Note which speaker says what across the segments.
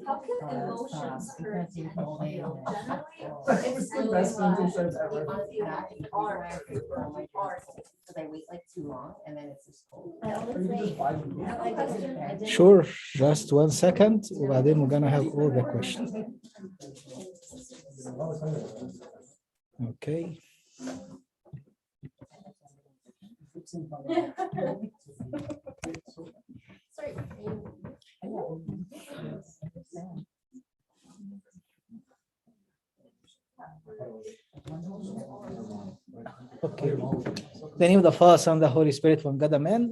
Speaker 1: How can emotions hurt and heal? Generally,
Speaker 2: It's the best sentence I've ever
Speaker 1: people feel like they are
Speaker 3: So they wait like too long and then it's just cold.
Speaker 4: Sure, just 1 second وبعدين we're gonna have all the questions. Okay.
Speaker 1: Sorry.
Speaker 4: Okay. The name of the Father, Son, and the Holy Spirit, one God, Amen.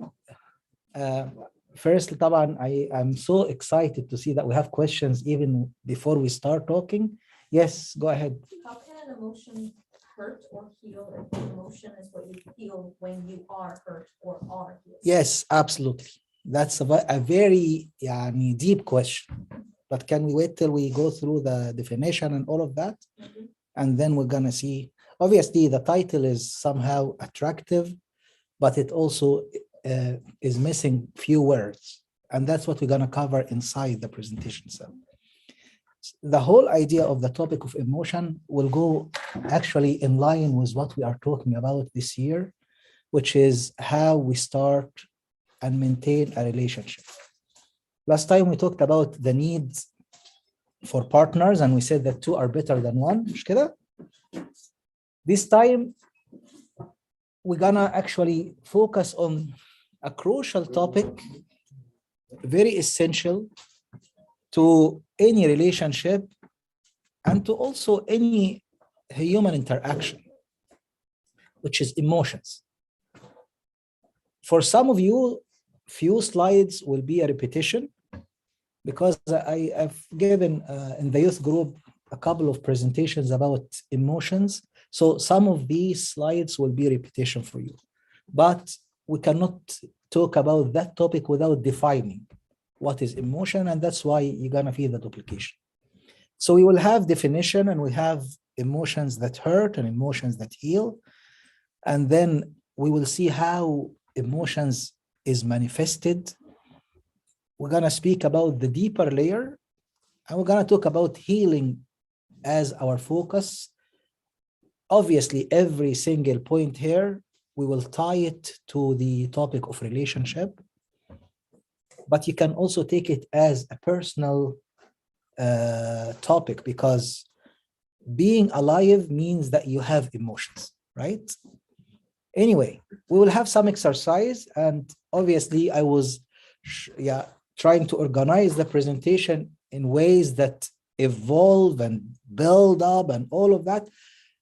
Speaker 4: First, طبعا, I'm so excited to see that we have questions even before we start talking. Yes, go ahead.
Speaker 1: How can an emotion hurt or heal if the emotion is what you feel when you are hurt or are healed?
Speaker 4: Yes, absolutely. That's a very deep question. But can we wait till we go through the definition and all of that?
Speaker 1: Mhm.
Speaker 4: And then we're going to see. Obviously, the title is somehow attractive, but it also is missing few words. And that's what we're going to cover inside the presentation. So the whole idea of the topic of emotion will go actually in line with what we are talking about this year, which is how we start and maintain a relationship. Last time we talked about the needs for partners, and we said that two are better than one. مش كده? This time, we're gonna actually focus on a crucial topic, very essential to any relationship and to also any human interaction, which is emotions. For some of you, few slides will be a repetition because I've given in the youth group a couple of presentations about emotions. So some of these slides will be repetition for you, but we cannot talk about that topic without defining what is emotion, and that's why you're gonna feel the duplication. So we will have definition, and we have emotions that hurt and emotions that heal, and then we will see how emotions is manifested. We're gonna speak about the deeper layer, and we're gonna talk about healing as our focus. Obviously, every single point here, we will tie it to the topic of relationship, but you can also take it as a personal topic, because being alive means that you have emotions, right? Anyway, we will have some exercise, and obviously I was trying to organize the presentation in ways that evolve and build up and all of that.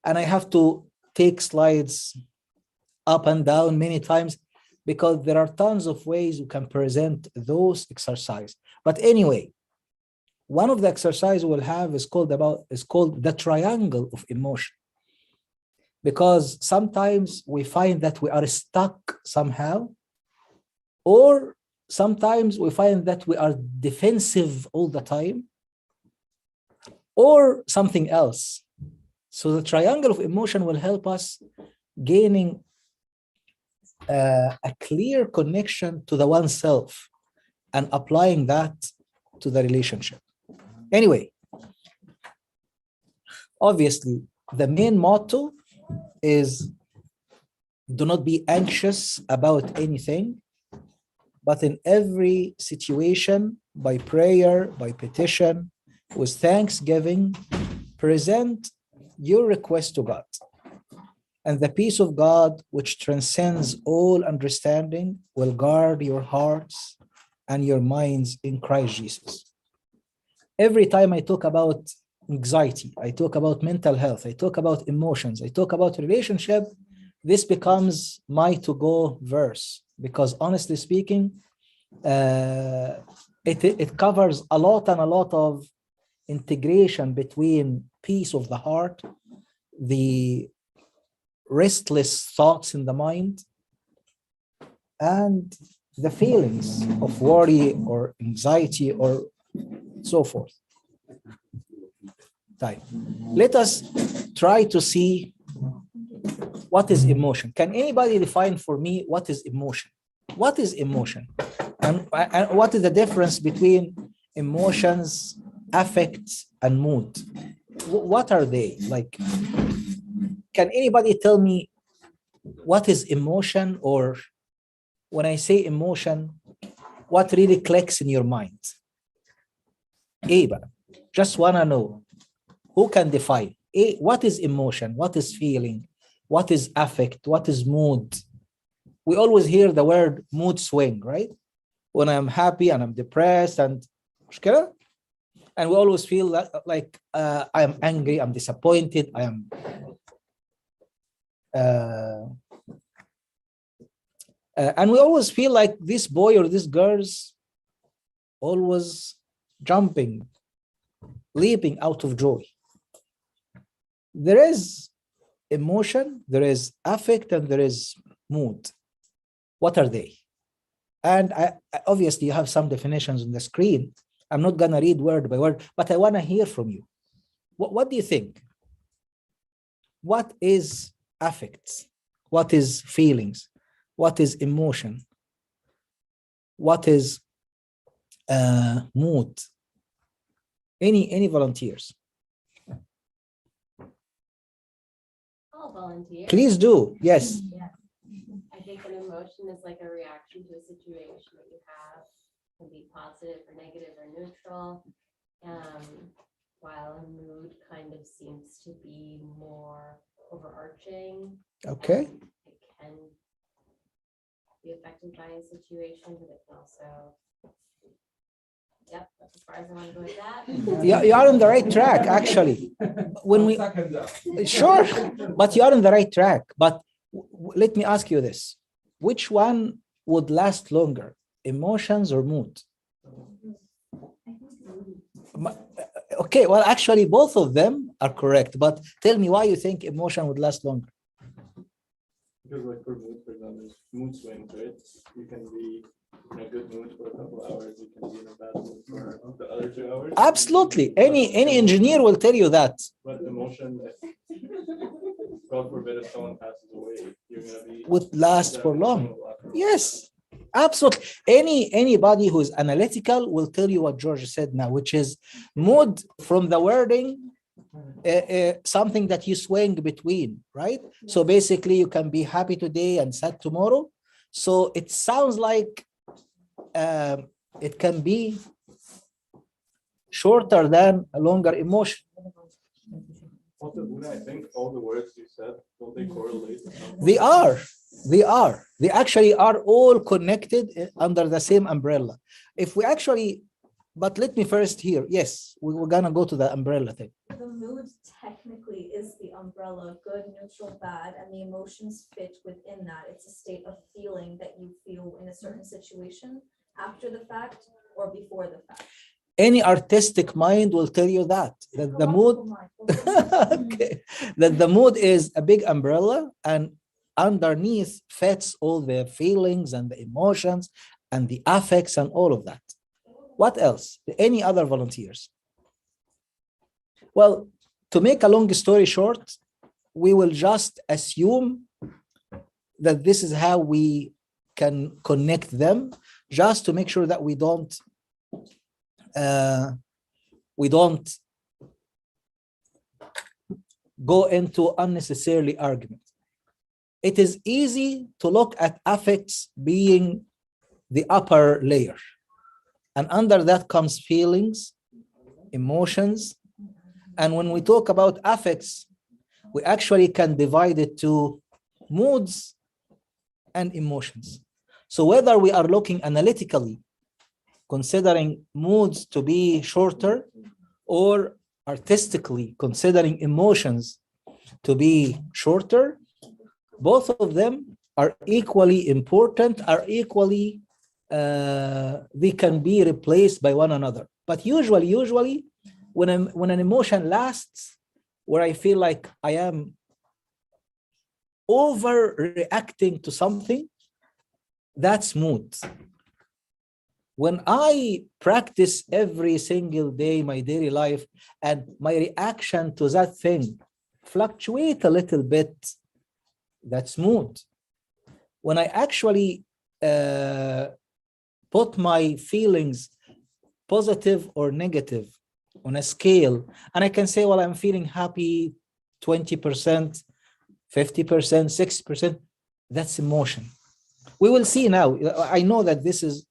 Speaker 4: And I have to take slides up and down many times because there are tons of ways you can present those exercises. But anyway, one of the exercises we'll have is called the triangle of emotion. Because sometimes we find that we are stuck somehow, or sometimes we find that we are defensive all the time, or something else. So the triangle of emotion will help us gaining a clear connection to the oneself and applying that to the relationship. Anyway, obviously, the main motto is do not be anxious about anything, but in every situation, by prayer, by petition, with thanksgiving, present your request to God. And the peace of God, which transcends all understanding, will guard your hearts and your minds in Christ Jesus. Every time I talk about anxiety, I talk about mental health, I talk about emotions, I talk about relationship, this becomes my to-go verse, because honestly speaking, it covers a lot of integration between peace of the heart, the restless thoughts in the mind, and the feelings of worry or anxiety or so forth. Let us try to see what is emotion. Can anybody define for me what is emotion? What is emotion? And what is the difference between emotions, affects, and mood. What are they? Like, can anybody tell me what is emotion? Or when I say emotion, what really clicks in your mind? Eva, just want to know, who can define? What is emotion? What is feeling? What is affect? What is mood? We always hear the word mood swing, right? When I'm happy and I'm depressed and we always feel that like I am angry, I'm disappointed, I am and we always feel like this boy or this girl's always jumping, leaping out of joy. There is emotion, there is affect, and there is mood. What are they? And obviously you have some definitions on the screen. I'm not gonna read word by word, but I wanna hear from you. What do you think? What is affects? What is feelings? What is emotion? What is mood? Any volunteers?
Speaker 5: I'll volunteer.
Speaker 4: Please do. Yes.
Speaker 5: I think an emotion is like a reaction to a situation that you have. It can be positive or negative or neutral. While a mood kind of seems to be more overarching.
Speaker 4: Okay.
Speaker 5: It can be affected by a situation, but it can also. Yep, that's as far as I want to go with that.
Speaker 4: Yeah, you are on the right track, actually. When we sure, but you are on the right track. But let me ask you this: which one would last longer, emotions or mood? Okay, well, actually, both of them are correct. But tell me why you think emotion would last longer.
Speaker 6: Because, like, for mood, for example, there's mood swings, right? You can be in a good mood for a couple hours. You can be in a bad mood for the other 2 hours.
Speaker 4: Absolutely, any engineer will tell you that.
Speaker 6: But emotion, God forbid, if someone passes away, you're gonna be
Speaker 4: would last for long. Yes, absolutely. Anybody who is analytical will tell you what George said now, which is mood from the wording, something that you swing between, right? So basically you can be happy today and sad tomorrow. So it sounds like it can be shorter than a longer emotion.
Speaker 6: Also, Una, I think all the words you said, don't they correlate?
Speaker 4: They are. They actually are all connected under the same umbrella. If we actually, but let me first hear. Yes, we're gonna go to the umbrella thing.
Speaker 1: The mood technically is the umbrella, good, neutral, bad, and the emotions fit within that. It's a state of feeling that you feel in a certain situation after the fact or before the fact.
Speaker 4: Any artistic mind will tell you that the mood, okay, that the mood is a big umbrella, and underneath fits all the feelings and the emotions and the affects and all of that. What else? Any other volunteers? Well, to make a long story short, we will just assume that this is how we can connect them, just to make sure that we don't go into unnecessarily argument. It is easy to look at affects being the upper layer, and under that comes feelings, emotions, and when we talk about affects, we actually can divide it to moods and emotions. So whether we are looking analytically, considering moods to be shorter, or artistically considering emotions to be shorter, both of them are equally important, are equally, they can be replaced by one another. But usually when an emotion lasts, where I feel like I am overreacting to something, that's mood. When I practice every single day my daily life and my reaction to that thing fluctuate a little bit, that's mood. When I actually put my feelings positive or negative on a scale, and I can say, well, I'm feeling happy 20%, 50%, 60%, that's emotion. We will see now. I know that this is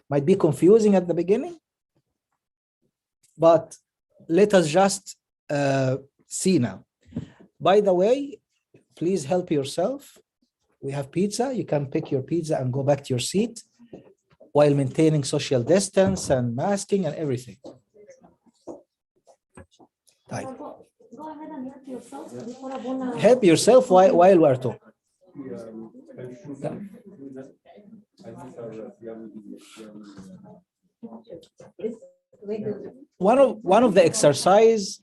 Speaker 4: might be confusing at the beginning, but let us just see now. By the way, please help yourself. We have pizza. You can pick your pizza and go back to your seat while maintaining social distance and masking and everything. Type.
Speaker 7: Go ahead and help yourself.
Speaker 4: Help yourself while we are talking. One of the exercise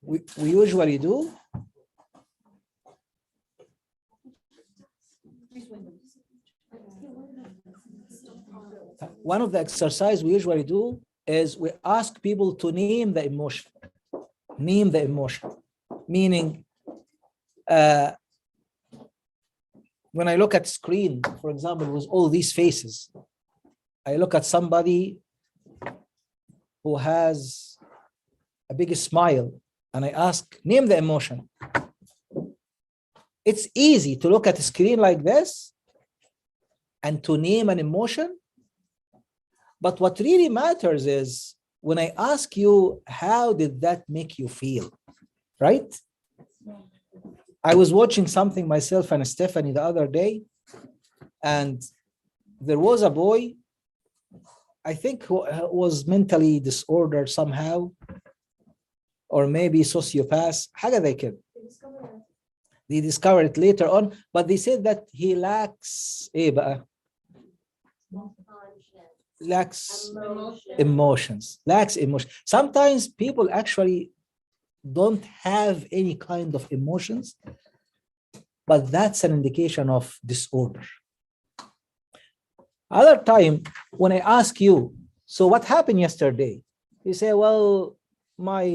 Speaker 4: we usually do is we ask people to name the emotion. Name the emotion. Meaning, when I look at screen, for example, with all these faces, I look at somebody who has a big smile and I ask, name the emotion. It's easy to look at a screen like this and to name an emotion. But what really matters is when I ask you, how did that make you feel? Right? I was watching something myself and Stephanie the other day, and there was a boy, I think, who was mentally disordered somehow, or maybe sociopath. حاجة زي كده. They discovered it later on, but they said that he lacks lacks emotions. Sometimes people actually don't have any kind of emotions, but that's an indication of disorder. Other time, when I ask you, so what happened yesterday? You say, well, my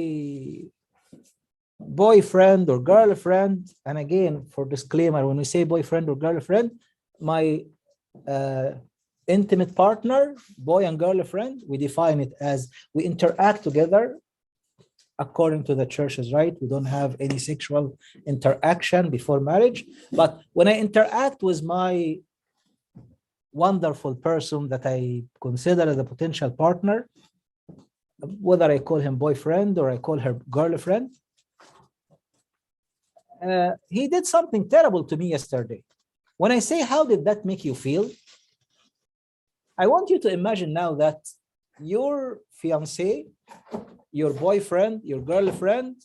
Speaker 4: boyfriend or girlfriend, and again, for disclaimer, when we say boyfriend or girlfriend, my intimate partner, boy and girlfriend, we define it as we interact together according to the church's right. We don't have any sexual interaction before marriage. But when I interact with my wonderful person that I consider as a potential partner, whether I call him boyfriend or I call her girlfriend, he did something terrible to me yesterday. When I say, how did that make you feel? I want you to imagine now that your fiancé, your boyfriend, your girlfriend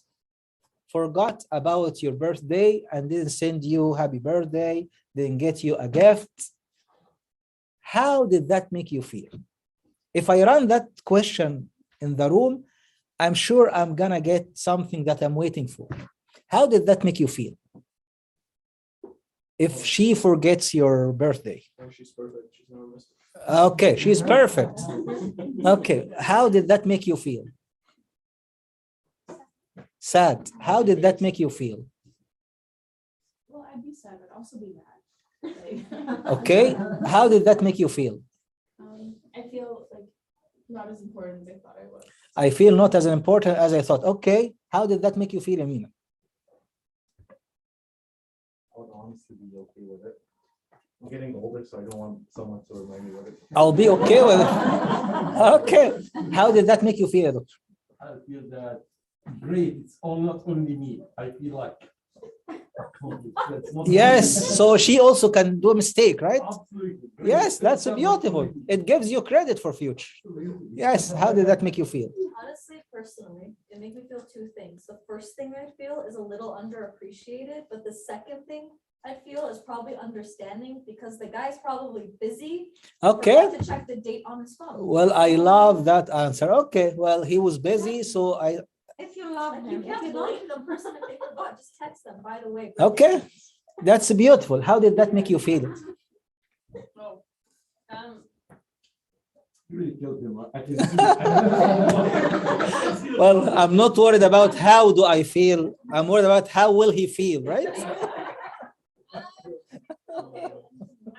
Speaker 4: forgot about your birthday and didn't send you happy birthday, didn't get you a gift. How did that make you feel? If I run that question in the room, I'm sure I'm gonna get something that I'm waiting for. How did that make you feel? If she forgets your birthday.
Speaker 6: She's perfect. She's never missed it.
Speaker 4: Okay, she's perfect. Okay, how did that make you feel? Sad. How did that make you feel?
Speaker 2: Well, I'd be sad, but also be mad.
Speaker 4: Okay, how did that make you feel?
Speaker 2: I feel like not as important as I thought I was.
Speaker 4: I feel not as important as I thought. Okay, how did that make you feel, Amina?
Speaker 8: I would honestly be okay with it. I'm getting older, so I don't want someone to remind me of it.
Speaker 4: I'll be okay with it. Okay, how did that make you feel, doctor?
Speaker 8: I feel that great. It's all not only me. I feel like
Speaker 4: Yes, so she also can do a mistake, right?
Speaker 8: Absolutely.
Speaker 4: Yes, that's beautiful. It gives you credit for future. Yes, how did that make you feel?
Speaker 1: Honestly, personally, it made me feel two things. The first thing I feel is a little underappreciated, but the second thing I feel is probably understanding because the guy's probably busy.
Speaker 4: Okay.
Speaker 1: Forgot to check the date on his phone.
Speaker 4: Well, I love that answer. Okay, well, he was busy, so
Speaker 7: If you love
Speaker 1: Like,
Speaker 7: him,
Speaker 1: you
Speaker 7: if
Speaker 1: can't
Speaker 7: you
Speaker 1: blame
Speaker 7: don't,
Speaker 1: the person if they forgot. Just text them, by the way.
Speaker 4: okay, that's beautiful. How did that make you feel?
Speaker 2: Oh,
Speaker 8: You really killed him. I can see
Speaker 4: Well, I'm not worried about how do I feel. I'm worried about how will he feel, right?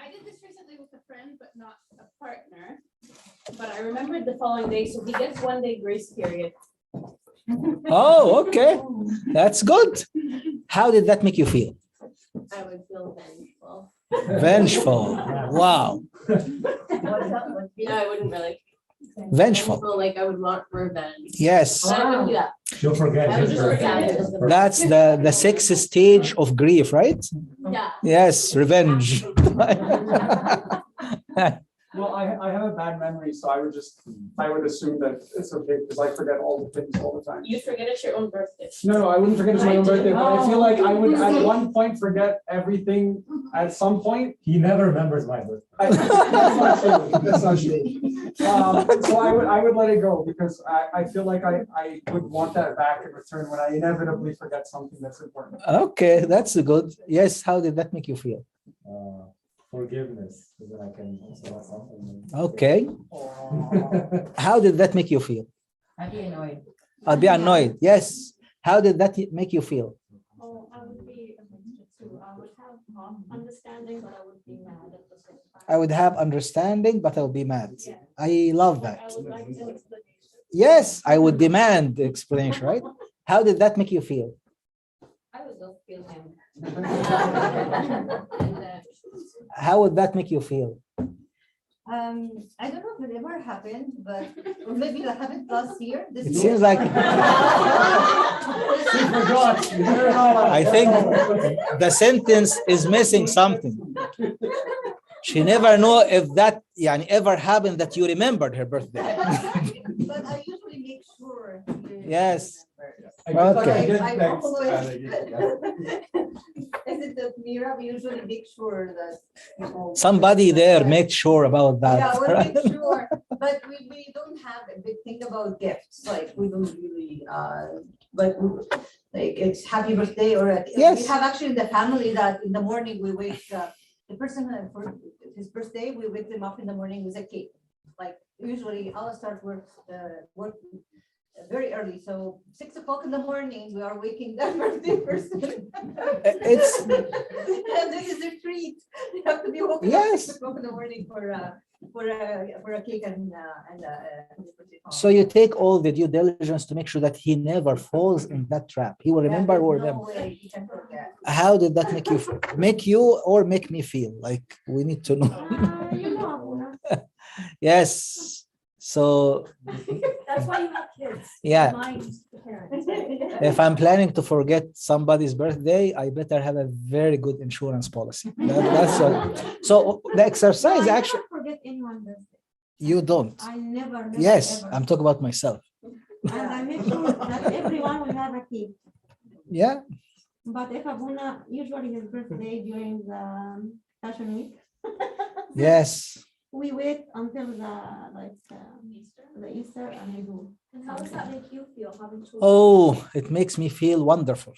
Speaker 2: I did this recently with a friend, but not a partner. but I remembered the following day, so he gets 1 day grace period.
Speaker 4: Oh, okay. That's good. How did that make you feel?
Speaker 5: I would feel vengeful.
Speaker 4: Vengeful. Wow.
Speaker 3: What's up?
Speaker 5: No, I wouldn't really.
Speaker 4: Vengeful.
Speaker 5: Like I would want revenge.
Speaker 4: Yes.
Speaker 5: But I wouldn't do that.
Speaker 8: She'll forget.
Speaker 5: I would just forget it.
Speaker 4: That's the sixth stage of grief, right?
Speaker 5: Yeah.
Speaker 4: Yes, revenge.
Speaker 9: Well, I have a bad memory, so I would assume that it's okay, because I forget all the things all the time.
Speaker 5: You forget it's your own birthday.
Speaker 9: No, I wouldn't forget it's my own birthday, but I feel like I would at one point forget everything at some point.
Speaker 8: He never remembers my birthday.
Speaker 9: That's not true. That's not true. So I would let it go, because I feel like I would want that back in return when I inevitably forget something that's important.
Speaker 4: Okay, that's good. Yes, how did that make you feel?
Speaker 8: Forgiveness, so that I can also something.
Speaker 4: Okay. How did that make you feel?
Speaker 3: I'd be annoyed.
Speaker 4: I'll be annoyed. Yes. How did that make you feel?
Speaker 7: Oh, I would be a mixture too. I would have understanding, but I would be mad at the same time.
Speaker 4: I would have understanding, but I would be mad. I love that.
Speaker 7: I would like an explanation.
Speaker 4: Yes, I would demand the explanation, right? How did that make you feel?
Speaker 5: I would go feel him.
Speaker 4: How would that make you feel?
Speaker 3: I don't know if it ever happened, but or maybe that happened last year. This
Speaker 4: It
Speaker 3: year.
Speaker 4: seems like
Speaker 8: She forgot.
Speaker 4: I think the sentence is missing something. She never know if that ever happened that you remembered her birthday.
Speaker 3: But I usually make sure.
Speaker 4: Yes.
Speaker 9: Okay.
Speaker 3: I always. Is it that Mira, we usually make sure that.
Speaker 4: Somebody there made sure about that.
Speaker 3: Yeah, we'll make sure, but we don't have a big thing about gifts, like we don't really, but like it's happy birthday or.
Speaker 4: Yes.
Speaker 3: We have actually in the family that in the morning we wake, the person for his birthday, we wake them up in the morning with a cake. Like usually I'll start work very early, so 6 o'clock in the morning, we are waking that birthday person.
Speaker 4: It's
Speaker 3: And this is a treat. You have to be woken up
Speaker 4: Yes.
Speaker 3: 6 o'clock in the morning for a cake and
Speaker 4: so you take all the due diligence to make sure that he never falls in that trap. He will remember or remember.
Speaker 3: No way you can forget.
Speaker 4: How did that make you or make me feel? Like we need to know.
Speaker 7: You know,
Speaker 4: Yes. So
Speaker 1: That's why you have kids.
Speaker 4: Yeah.
Speaker 1: Remind the parents.
Speaker 4: if I'm planning to forget somebody's birthday, I better have a very good insurance policy. That's all. So the exercise
Speaker 7: I
Speaker 4: actually,
Speaker 7: never forget anyone's birthday.
Speaker 4: you don't.
Speaker 7: I never.
Speaker 4: Yes,
Speaker 7: ever.
Speaker 4: I'm talking about myself.
Speaker 7: And I make sure that everyone will have a cake.
Speaker 4: Yeah.
Speaker 7: But if Abuna, usually his birthday during the Fashion Week.
Speaker 4: Yes.
Speaker 7: We wait until the Easter and we do.
Speaker 1: And how does that make you feel having children?
Speaker 4: Oh, it makes me feel wonderful.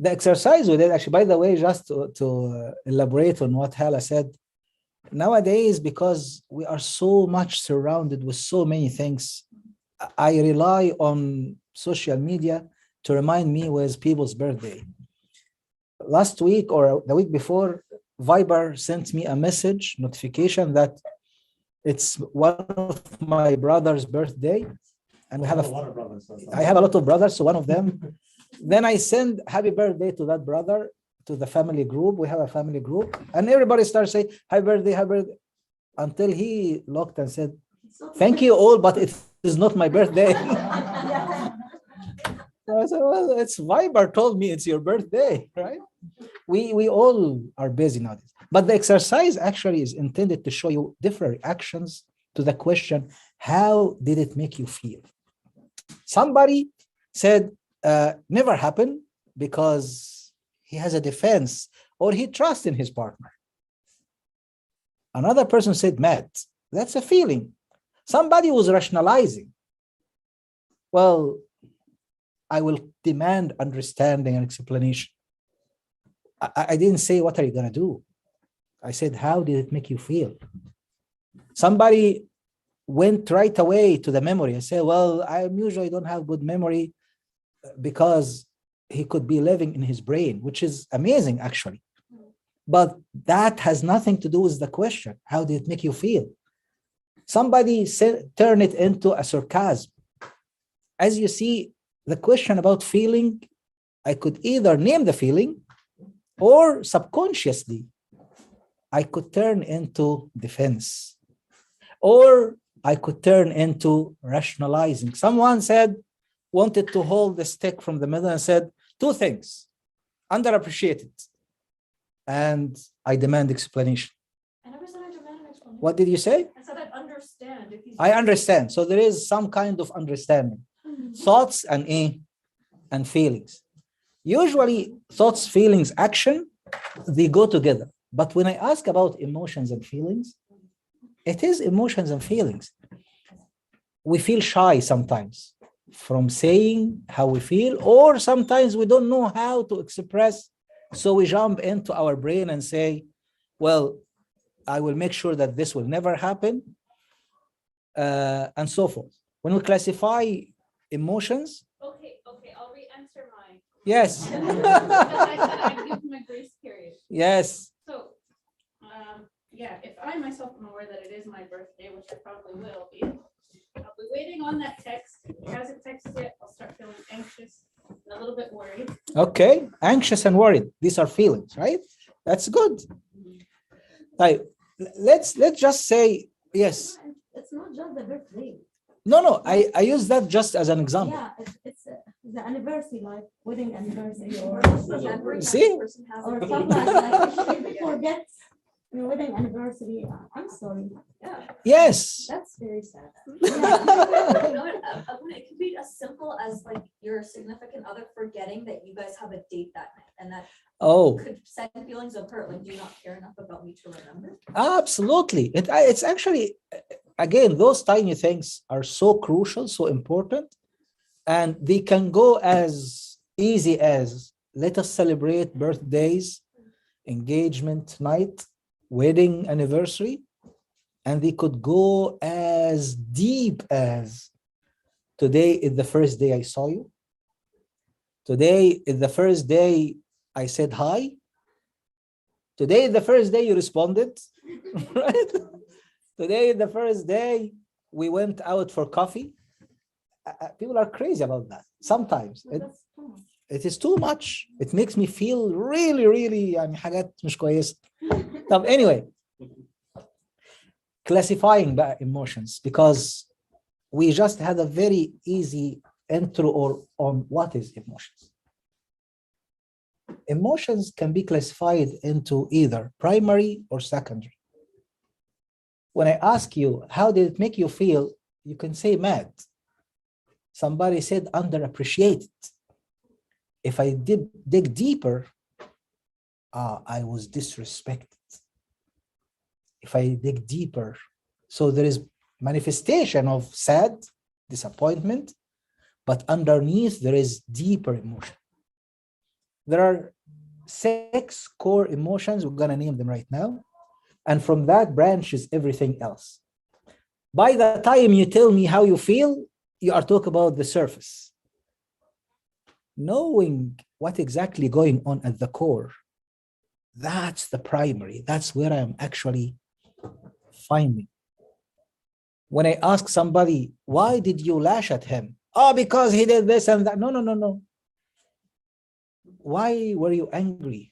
Speaker 4: The exercise we did, actually, by the way, just to elaborate on what Hala said, nowadays, because we are so much surrounded with so many things, I rely on social media to remind me with people's birthday. Last week or the week before, Viber sent me a message notification that it's one of my brother's birthday, and we have
Speaker 8: A lot of brothers.
Speaker 4: I have a lot of brothers, so one of them. Then I send happy birthday to that brother to the family group. We have a family group, and everybody starts saying happy birthday, until he looked and said, "Thank you all, but it is not my birthday." So I said, "Well, it's Viber told me it's your birthday, right?" We all are busy nowadays, but the exercise actually is intended to show you different reactions to the question, how did it make you feel? Somebody said, never happened because he has a defense or he trusts in his partner. Another person said, mad. That's a feeling. Somebody was rationalizing. Well, I will demand understanding and explanation. I didn't say, what are you going to do? I said, how did it make you feel? Somebody went right away to the memory and said, well, I usually don't have good memory because he could be living in his brain, which is amazing, actually. But that has nothing to do with the question. How did it make you feel? Somebody turn it into a sarcasm. As you see, the question about feeling, I could either name the feeling or subconsciously, I could turn into defense or I could turn into rationalizing. Someone wanted to hold the stick from the middle and said, two things, underappreciated, and I demand explanation.
Speaker 7: I never said I demand an explanation.
Speaker 4: What did you say?
Speaker 7: I said I understand. If he's
Speaker 4: I understand. So there is some kind of understanding. Thoughts and feelings. Usually thoughts, feelings, action, they go together. But when I ask about emotions and feelings, it is emotions and feelings. We feel shy sometimes from saying how we feel, or sometimes we don't know how to express. So we jump into our brain and say, well, I will make sure that this will never happen, and so forth. When we classify emotions,
Speaker 2: Okay, I'll re-answer mine.
Speaker 4: yes,
Speaker 2: Because I said I'd give him a grace period.
Speaker 4: yes,
Speaker 2: So, yeah, if I myself am aware that it is my birthday, which I probably will be, I'll be waiting on that text. If he hasn't texted yet, I'll start feeling anxious and a little bit worried.
Speaker 4: okay, anxious and worried. These are feelings, right? That's good. Right. Let's just say yes.
Speaker 3: It's not just the birthday.
Speaker 4: No, I use that just as an example.
Speaker 3: Yeah, it's the anniversary, like wedding anniversary or
Speaker 4: See?
Speaker 3: or something like that. If you forget your wedding anniversary, I'm sorry.
Speaker 1: Yeah,
Speaker 4: Yes.
Speaker 3: That's very sad.
Speaker 1: It could be as simple as like your significant other forgetting that you guys have a date that night, and that
Speaker 4: Oh,
Speaker 1: could send feelings of hurt. Like, do you not care enough about me to remember?
Speaker 4: absolutely. It's actually, again, those tiny things are so crucial, so important, and they can go as easy as let us celebrate birthdays, engagement night, wedding anniversary, and they could go as deep as today is the first day I saw you. Today is the first day I said hi. Today is the first day you responded, right? Today is the first day we went out for coffee. People are crazy about that. Sometimes it is too much. It makes me feel really, really يعني حاجات مش كويسة. طب anyway, classifying بقى emotions, because we just had a very easy intro on what is emotions. Emotions can be classified into either primary or secondary. When I ask you, how did it make you feel? You can say mad. Somebody said underappreciated. If I dig deeper, I was disrespected. If I dig deeper, so there is manifestation of sad, disappointment, but underneath there is deeper emotion. There are 6 core emotions. We're going to name them right now. And from that branches everything else. By the time you tell me how you feel, you are talking about the surface. Knowing what exactly going on at the core, that's the primary. That's where I'm actually finding. When I ask somebody, why did you lash at him? Oh, because he did this and that. No. Why were you angry?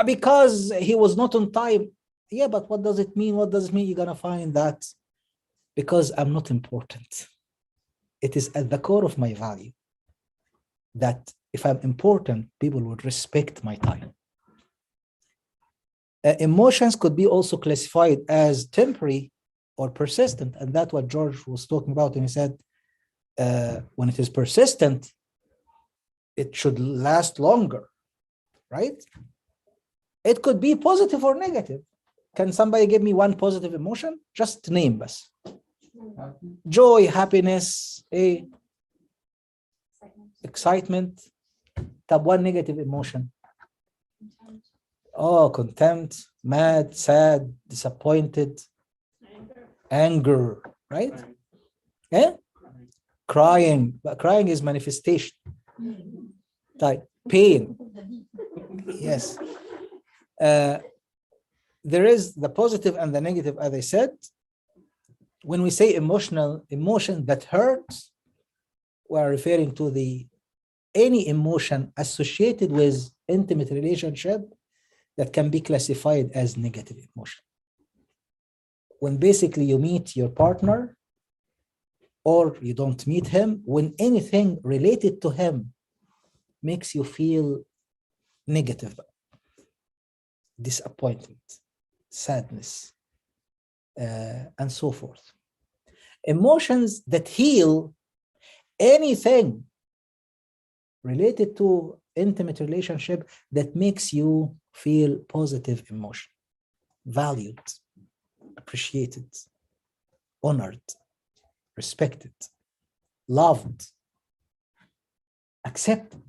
Speaker 4: Because he was not on time. Yeah, but what does it mean? What does it mean? You're going to find that because I'm not important. It is at the core of my value that if I'm important, people would respect my time. Emotions could be also classified as temporary or persistent. And that's what George was talking about when he said, when it is persistent, it should last longer, right? It could be positive or negative. Can somebody give me one positive emotion? Just name us. Joy, happiness, excitement. Tab one negative emotion. Oh, contempt, mad, sad, disappointed, anger, right? Yeah? Crying, but crying is manifestation. Like pain. Yes. There is the positive and the negative, as I said. When we say emotion that hurts, we are referring to any emotion associated with intimate relationship that can be classified as negative emotion. When basically you meet your partner or you don't meet him, when anything related to him makes you feel negative, disappointment, sadness, and so forth. Emotions that heal anything related to intimate relationship that makes you feel positive emotion, valued, appreciated, honored, respected, loved, accepted.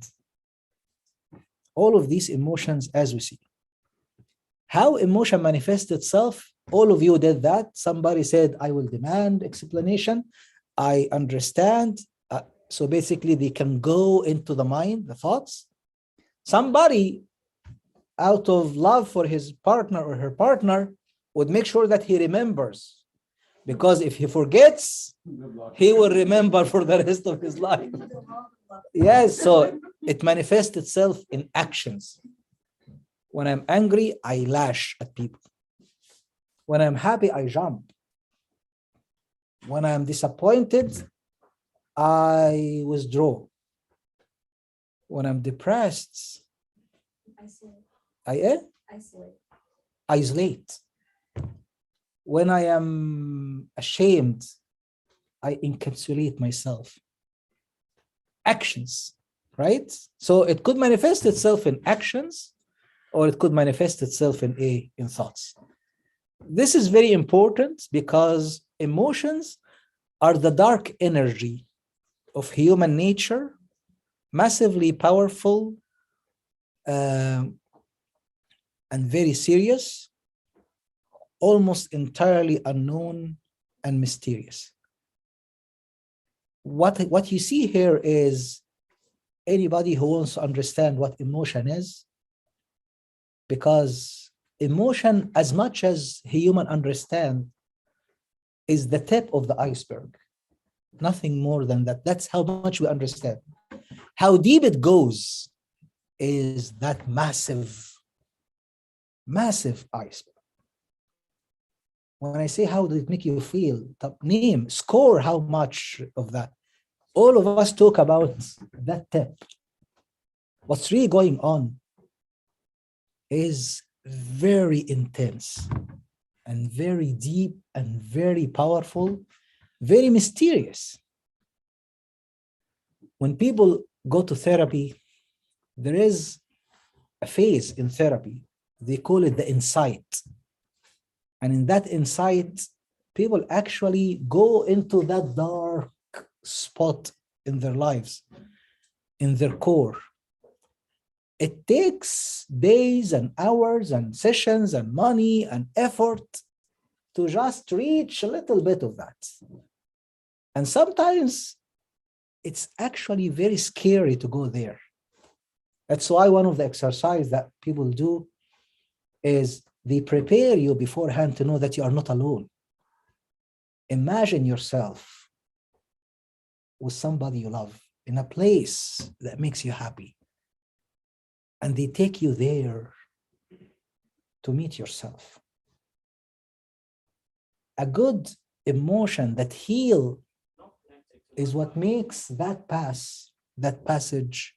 Speaker 4: All of these emotions as we see. How emotion manifests itself, all of you did that. Somebody said, I will demand explanation. I understand. So basically they can go into the mind, the thoughts. Somebody out of love for his partner or her partner would make sure that he remembers. Because if he forgets, he will remember for the rest of his life. Yes, so it manifests itself in actions. When I'm angry, I lash at people. When I'm happy, I jump. When I'm disappointed, I withdraw. When I'm depressed, I isolate. When I am ashamed, I encapsulate myself. Actions, right? So it could manifest itself in actions, or it could manifest itself in thoughts. This is very important because emotions are the dark energy of human nature, massively powerful and very serious, almost entirely unknown and mysterious. What you see here is anybody who wants to understand what emotion is, because emotion, as much as human understand, is the tip of the iceberg. Nothing more than that. That's how much we understand. How deep it goes is that massive iceberg. When I say how does it make you feel, name, score how much of that. All of us talk about that tip. What's really going on is very intense and very deep and very powerful, very mysterious. When people go to therapy, there is a phase in therapy. They call it the insight. And in that insight, people actually go into that dark spot in their lives, in their core. It takes days and hours and sessions and money and effort to just reach a little bit of that. And sometimes it's actually very scary to go there. That's why one of the exercises that people do is they prepare you beforehand to know that you are not alone. Imagine yourself with somebody you love in a place that makes you happy. And they take you there to meet yourself. A good emotion that heals is what makes that passage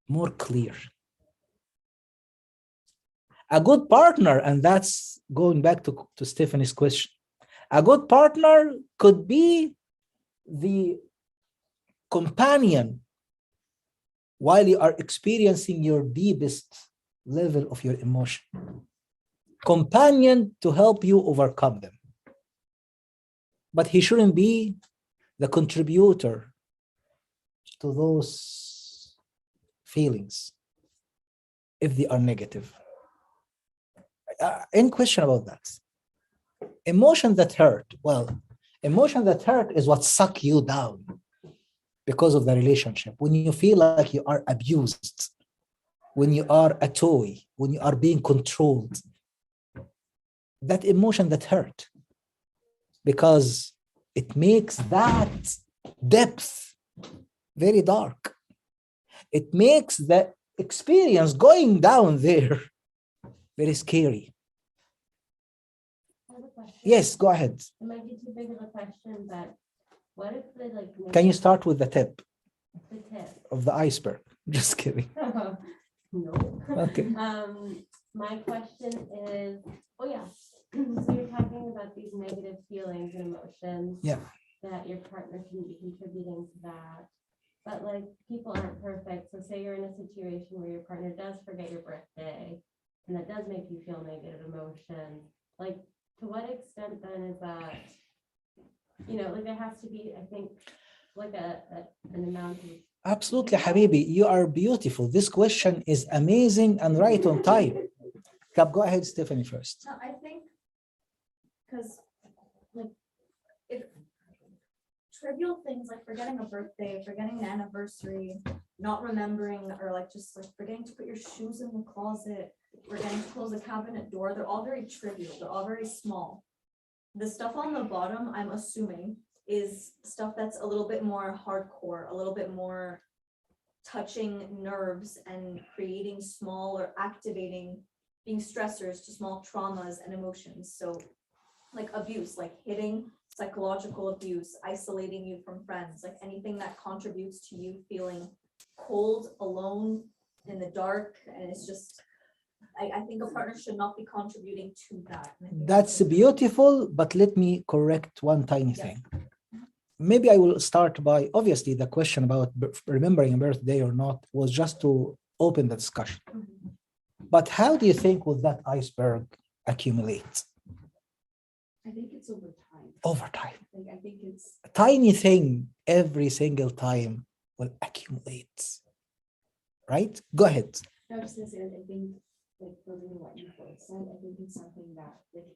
Speaker 4: more clear. A good partner, and that's going back to Stephanie's question, a good partner could be the companion while you are experiencing your deepest level of your emotion. Companion to help you overcome them. But he shouldn't be the contributor to those feelings if they are negative. Any question about that? Emotion that hurt. Well, emotion that hurt is what suck you down because of the relationship. When you feel like you are abused, when you are a toy, when you are being controlled, that emotion that hurt. because it makes that depth very dark. It makes the experience going down there very scary.
Speaker 5: I have a question.
Speaker 4: Yes, go ahead.
Speaker 5: It might be too big of a question, but what if the like
Speaker 4: Can you start with the tip
Speaker 5: the tip?
Speaker 4: of the iceberg? Just kidding.
Speaker 5: No.
Speaker 4: Okay.
Speaker 5: My question is, oh yeah, so you're talking about these negative feelings and emotions.
Speaker 4: Yeah.
Speaker 5: That your partner can be contributing to that. But like people aren't perfect. So say you're in a situation where your partner does forget your birthday and that does make you feel negative emotion. Like to what extent then is that, like there has to be, I think, like an amount of.
Speaker 4: Absolutely, Habibi. You are beautiful. This question is amazing and right on time. Go ahead, Stephanie, first.
Speaker 1: No, I think, because like, if trivial things like forgetting a birthday, forgetting an anniversary, not remembering, or like just like forgetting to put your shoes in the closet, forgetting to close the cabinet door, they're all very trivial, they're all very small. The stuff on the bottom, I'm assuming, is stuff that's a little bit more hardcore, a little bit more touching nerves and creating small or activating, being stressors to small traumas and emotions. So like abuse, like hitting, psychological abuse, isolating you from friends, like anything that contributes to you feeling cold, alone, in the dark. And it's just, I think a partner should not be contributing to that. And I think
Speaker 4: That's beautiful, but let me correct one tiny
Speaker 1: Yes.
Speaker 4: thing. Maybe I will start by, obviously, the question about remembering a birthday or not was just to open the discussion.
Speaker 1: Mhm.
Speaker 4: But how do you think will that iceberg accumulate
Speaker 7: I think it's over time.
Speaker 4: over time?
Speaker 7: I think it's.
Speaker 4: A tiny thing every single time will accumulate, right? Go ahead.
Speaker 7: I was just gonna say, I think, like, building what you both said, I think it's something that, like,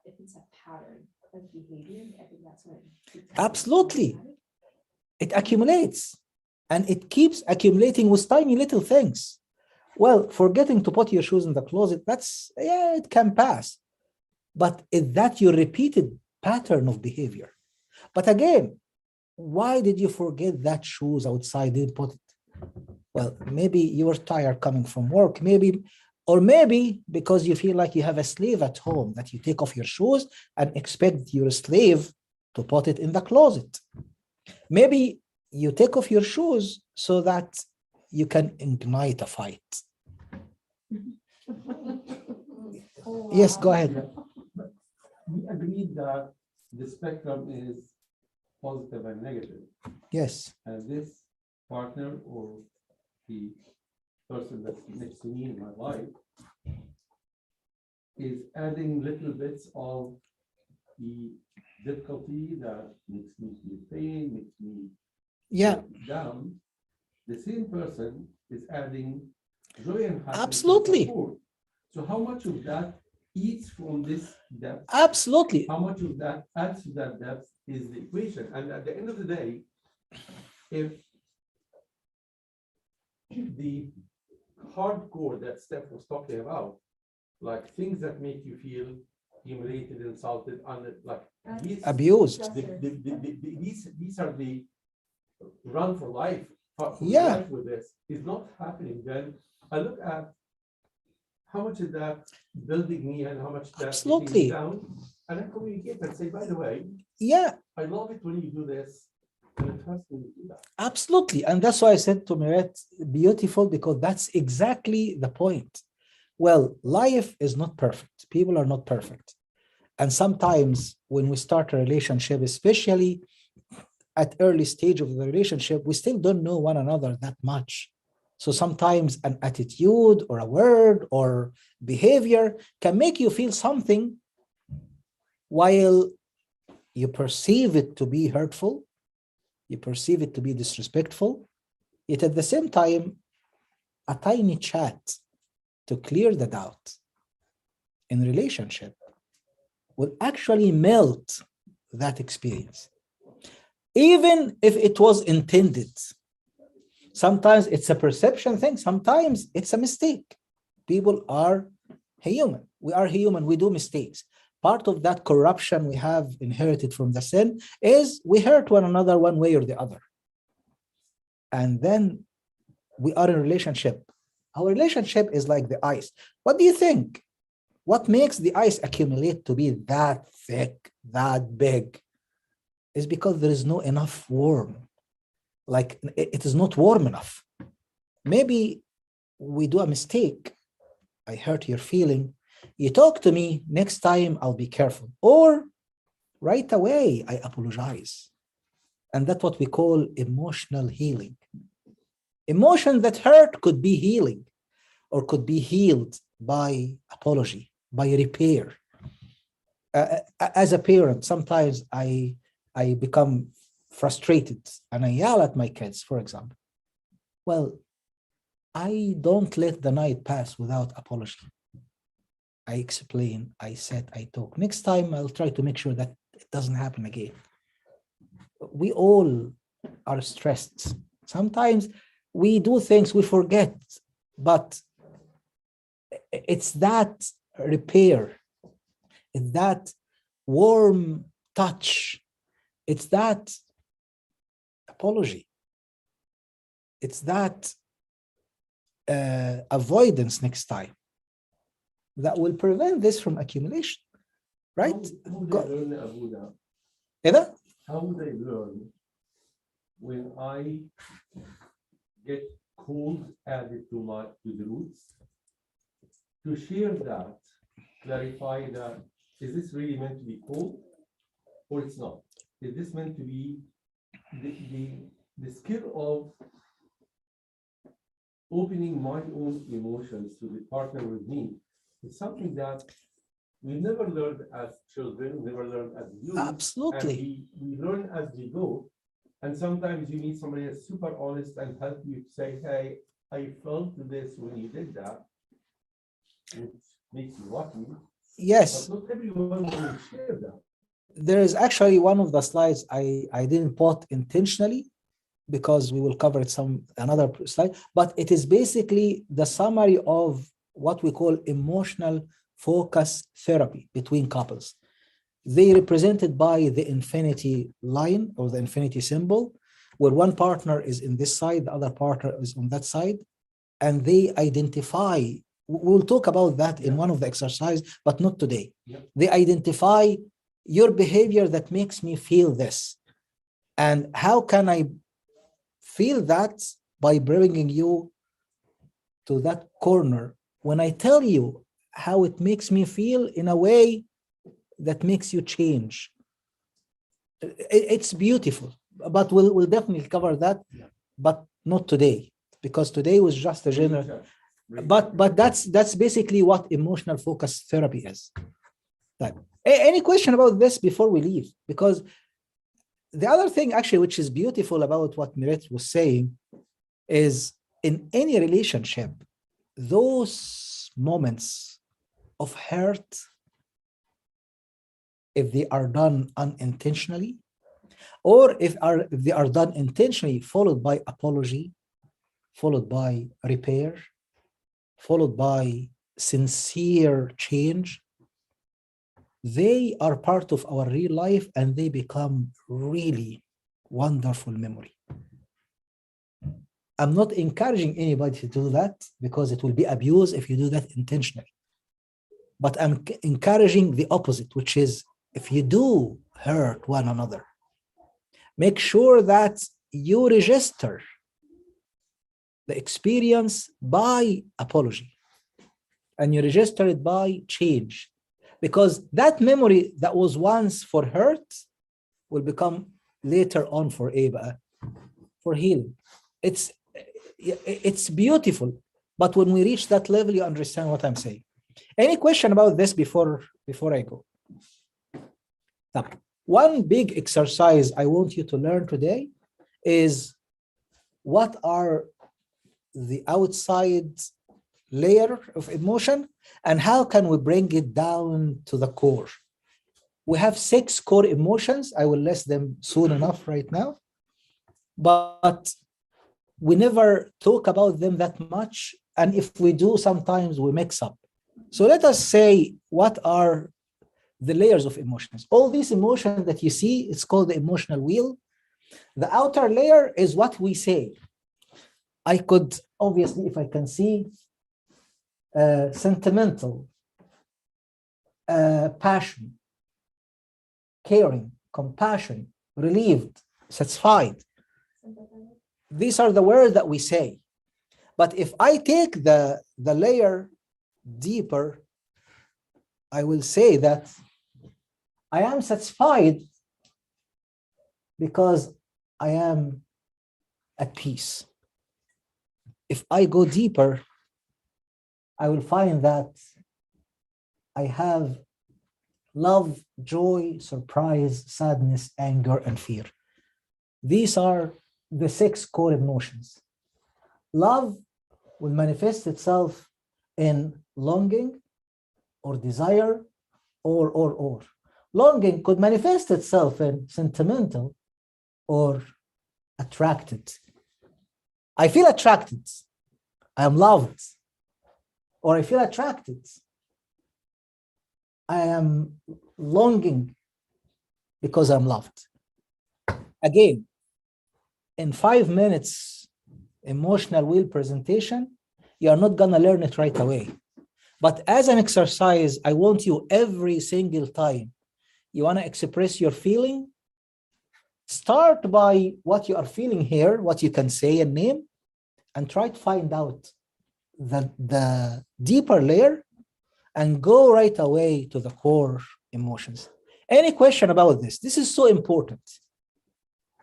Speaker 7: if it's a pattern of behavior, I think that's what. it becomes
Speaker 4: Absolutely.
Speaker 7: automatic.
Speaker 4: It accumulates and it keeps accumulating with tiny little things. Well, forgetting to put your shoes in the closet, it can pass. But is that your repeated pattern of behavior? But again, why did you forget that shoes outside? Didn't put it? Well, maybe you were tired coming from work, or maybe because you feel like you have a slave at home that you take off your shoes and expect your slave to put it in the closet. Maybe you take off your shoes so that you can ignite a fight. Yes, go ahead.
Speaker 10: We agreed that the spectrum is positive and negative,
Speaker 4: Yes,
Speaker 10: and this partner or the person that's next to me in my life is adding little bits of the difficulty that makes me feel pain, makes me
Speaker 4: yeah,
Speaker 10: down. The same person is adding joy and happiness. and
Speaker 4: Absolutely.
Speaker 10: support. So how much of that eats from this depth?
Speaker 4: absolutely.
Speaker 10: How much of that adds to that depth is the equation? And at the end of the day, if the hardcore that Steph was talking about, like things that make you feel humiliated, insulted, like these,
Speaker 4: Abused.
Speaker 10: these are the run for life. For
Speaker 4: Yeah.
Speaker 10: life with this is not happening. Then I look at how much is that building me and how much that
Speaker 4: Absolutely.
Speaker 10: taking me down, and I communicate and say, by the way,
Speaker 4: Yeah,
Speaker 10: I love it when you do this, and it hurts when you do that.
Speaker 4: absolutely. And that's why I said to Miret, beautiful, because that's exactly the point. Well, life is not perfect. People are not perfect. And sometimes when we start a relationship, especially at early stage of the relationship, we still don't know one another that much. So sometimes an attitude or a word or behavior can make you feel something while you perceive it to be hurtful, you perceive it to be disrespectful, yet at the same time, a tiny chat to clear the doubt in relationship will actually melt that experience. Even if it was intended. Sometimes it's a perception thing, sometimes it's a mistake. People are human. We are human, we do mistakes. part of that corruption we have inherited from the sin is we hurt one another one way or the other. And then we are in a relationship. Our relationship is like the ice. What do you think? What makes the ice accumulate to be that thick, that big? Is because there is no enough warm. Like it is not warm enough. Maybe we do a mistake. I hurt your feeling. You talk to me, next time I'll be careful. Or right away, I apologize. And that's what we call emotional healing. Emotion that hurt could be healing or could be healed by apology, by repair. As a parent, sometimes I become frustrated and I yell at my kids, for example. Well, I don't let the night pass without apology. I explain, I said, I talk. Next time, I'll try to make sure that it doesn't happen again. We all are stressed. Sometimes we do things we forget, but it's that repair, it's that warm touch, it's that apology, it's that avoidance next time that will prevent this from accumulation, right?
Speaker 10: How would I learn, Abuda?
Speaker 4: إذا
Speaker 10: How would I learn when I get cold added to the roots? To share that, clarify that, is this really meant to be cold or it's not? Is this meant to be the skill of opening my own emotions to the partner with me? It's something that we never learned as children, never learned as youth.
Speaker 4: absolutely.
Speaker 10: And we learn as we go. And sometimes you meet somebody that's super honest and help you say, hey, I felt this when you did that, which makes you lucky.
Speaker 4: Yes,
Speaker 10: But not everyone will share that.
Speaker 4: there is actually one of the slides I didn't put intentionally because we will cover it another slide, but it is basically the summary of what we call emotional focus therapy between couples. They represented by the infinity line or the infinity symbol, where one partner is in this side, the other partner is on that side, and they identify. We'll talk about that in one of the exercises, but not today.
Speaker 10: Yep.
Speaker 4: They identify your behavior that makes me feel this. And how can I feel that? By bringing you to that corner when I tell you how it makes me feel in a way that makes you change. It's beautiful, but we'll definitely cover that, but not today, because today was just a general. But that's basically what emotional focus therapy is. Any question about this before we leave? Because the other thing actually, which is beautiful about what Miret was saying, is in any relationship, those moments of hurt, if they are done unintentionally, or if they are done intentionally, followed by apology, followed by repair, followed by sincere change, they are part of our real life and they become really wonderful memory. I'm not encouraging anybody to do that because it will be abuse if you do that intentionally. But I'm encouraging the opposite, which is if you do hurt one another, make sure that you register the experience by apology and you register it by change, because that memory that was once for hurt will become later on for healing. It's beautiful, but when we reach that level, you understand what I'm saying. Any question about this before I go? Now, one big exercise I want you to learn today is what are the outside layer of emotion and how can we bring it down to the core. We have 6 core emotions. I will list them soon enough right now, but we never talk about them that much. And if we do, sometimes we mix up. So let us say, what are the layers of emotions. All these emotions that you see, it's called the emotional wheel. The outer layer is what we say. I could, obviously, if I can see, sentimental, passion, caring, compassion, relieved, satisfied. These are the words that we say. But if I take the layer deeper, I will say that I am satisfied because I am at peace. If I go deeper, I will find that I have love, joy, surprise, sadness, anger, and fear. These are the 6 core emotions. Love will manifest itself in longing or desire or. Longing could manifest itself in sentimental or attracted. I feel attracted. I am loved. Or I feel attracted. I am longing because I'm loved. Again, in 5 minutes emotional wheel presentation, you are not gonna learn it right away. But as an exercise, I want you every single time you wanna express your feeling, start by what you are feeling here, what you can say and name, and try to find out the deeper layer and go right away to the core emotions. Any question about this? This is so important.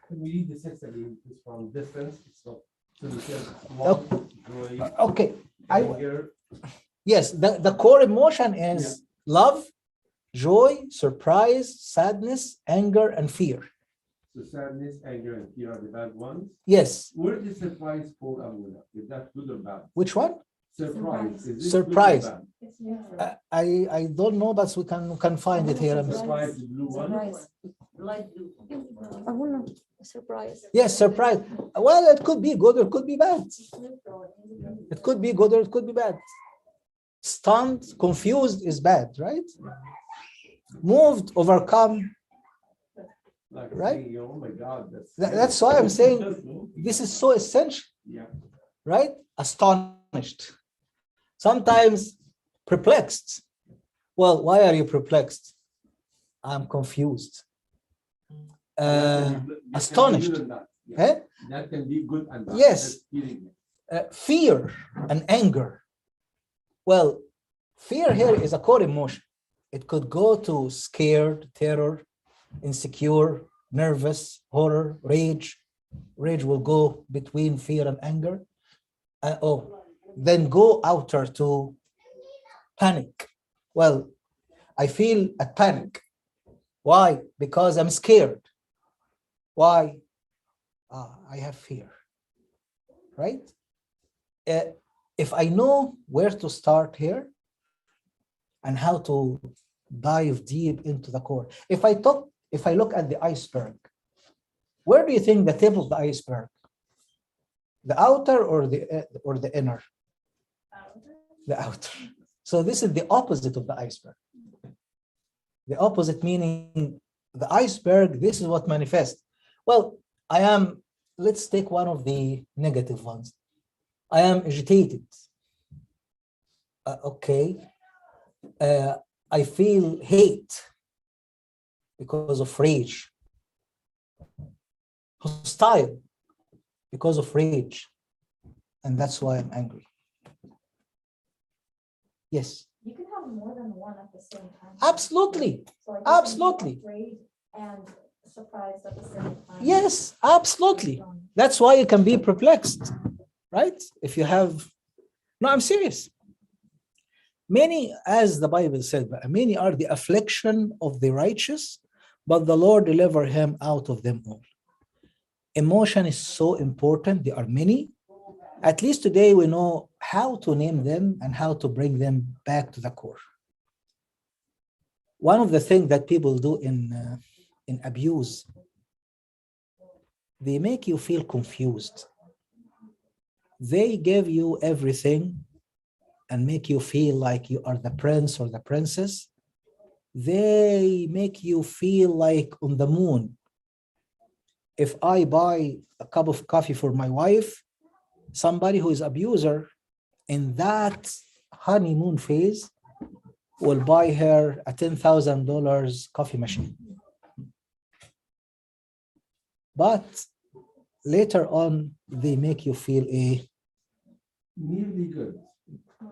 Speaker 10: Can we read the 6 again? It's from distance. It's not. So we said love, joy,
Speaker 4: Okay.
Speaker 10: anger.
Speaker 4: Yes, the core emotion is love, joy, surprise, sadness, anger, and fear.
Speaker 10: So sadness, anger, and fear are the bad ones.
Speaker 4: Yes.
Speaker 10: Where does surprise fall, Amuna? Is that good or bad?
Speaker 4: Which one?
Speaker 10: Surprise. Is this
Speaker 4: Surprise.
Speaker 10: good or bad?
Speaker 4: I don't know, but we can find it here.
Speaker 10: Surprise, the blue one.
Speaker 3: Light blue.
Speaker 1: Surprise.
Speaker 4: Yes, surprise. Well, it could be good or it could be bad. It could be good or it could be bad. Stunned, confused is bad, right? Moved, overcome.
Speaker 10: Like
Speaker 4: Right?
Speaker 10: saying, oh my God,
Speaker 4: That's why I'm saying this is so essential,
Speaker 10: Yeah.
Speaker 4: right? Astonished. Sometimes perplexed. Well, why are you perplexed? I'm confused. Astonished. Eh?
Speaker 10: That can be good and bad.
Speaker 4: Yes.
Speaker 10: That's feeling.
Speaker 4: Fear and anger. Well, fear here is a core emotion. It could go to scared, terror, insecure, nervous, horror, rage. Rage will go between fear and anger. Then go outer to panic. Well, I feel a panic. Why? Because I'm scared. Why? I have fear, right? If I know where to start here and how to dive deep into the core. If I look at the iceberg, where do you think the tip of the iceberg? The outer or the inner? The outer. So this is the opposite of the iceberg. The opposite meaning the iceberg, this is what manifests. Well, let's take one of the negative ones. I am agitated. I feel hate because of rage. Hostile because of rage. And that's why I'm angry. Yes.
Speaker 1: You can have more than one at the same time.
Speaker 4: Absolutely.
Speaker 1: So I guess
Speaker 4: Absolutely.
Speaker 1: I'm afraid and surprised at the same time.
Speaker 4: Yes, absolutely. That's why you can be perplexed, right? If you have, no, I'm serious. Many, as the Bible said, many are the affliction of the righteous, but the Lord deliver him out of them all. Emotion is so important. There are many. At least today we know how to name them and how to bring them back to the core. One of the things that people do in abuse, they make you feel confused. They give you everything and make you feel like you are the prince or the princess, they make you feel like on the moon. If I buy a cup of coffee for my wife, somebody who is abuser in that honeymoon phase will buy her a $10,000 coffee machine. But later on, they make you feel
Speaker 10: Nearly good.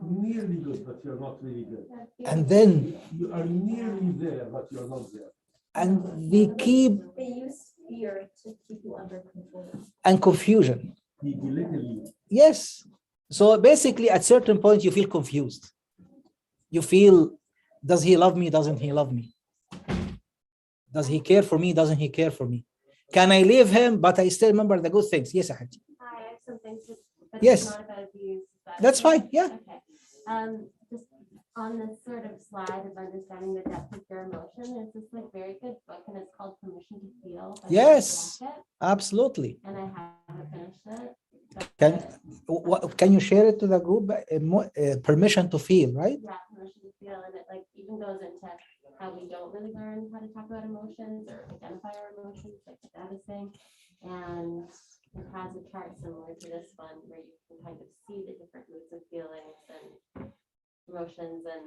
Speaker 10: Nearly good, but you're not really good.
Speaker 4: and then,
Speaker 10: You are nearly there, but you're not there.
Speaker 4: and they keep,
Speaker 1: They use fear to keep you under control.
Speaker 4: and confusion.
Speaker 10: He belittle you.
Speaker 4: Yes. So basically, at certain point, you feel confused. You feel, does he love me? Doesn't he love me? Does he care for me? Doesn't he care for me? Can I leave him, but I still remember the good things? Yes, Ahadi.
Speaker 5: Hi, I have something to. but
Speaker 4: Yes.
Speaker 5: it's not about abuse, but-
Speaker 4: That's fine, yeah.
Speaker 5: Okay, just on this sort of slide of understanding the depth of your emotion, there's this like very good book and it's called Permission to Feel. by
Speaker 4: Yes.
Speaker 5: Blackett,
Speaker 4: Absolutely.
Speaker 5: And I haven't finished it.
Speaker 4: Can you share it to the group? Permission to feel, right?
Speaker 5: Yeah, permission to feel, and it like even goes into how we don't really learn how to talk about emotions or identify our emotions, like the dad is saying. And it has a chart similar to this one where you can kind of see the different moods and feelings and emotions and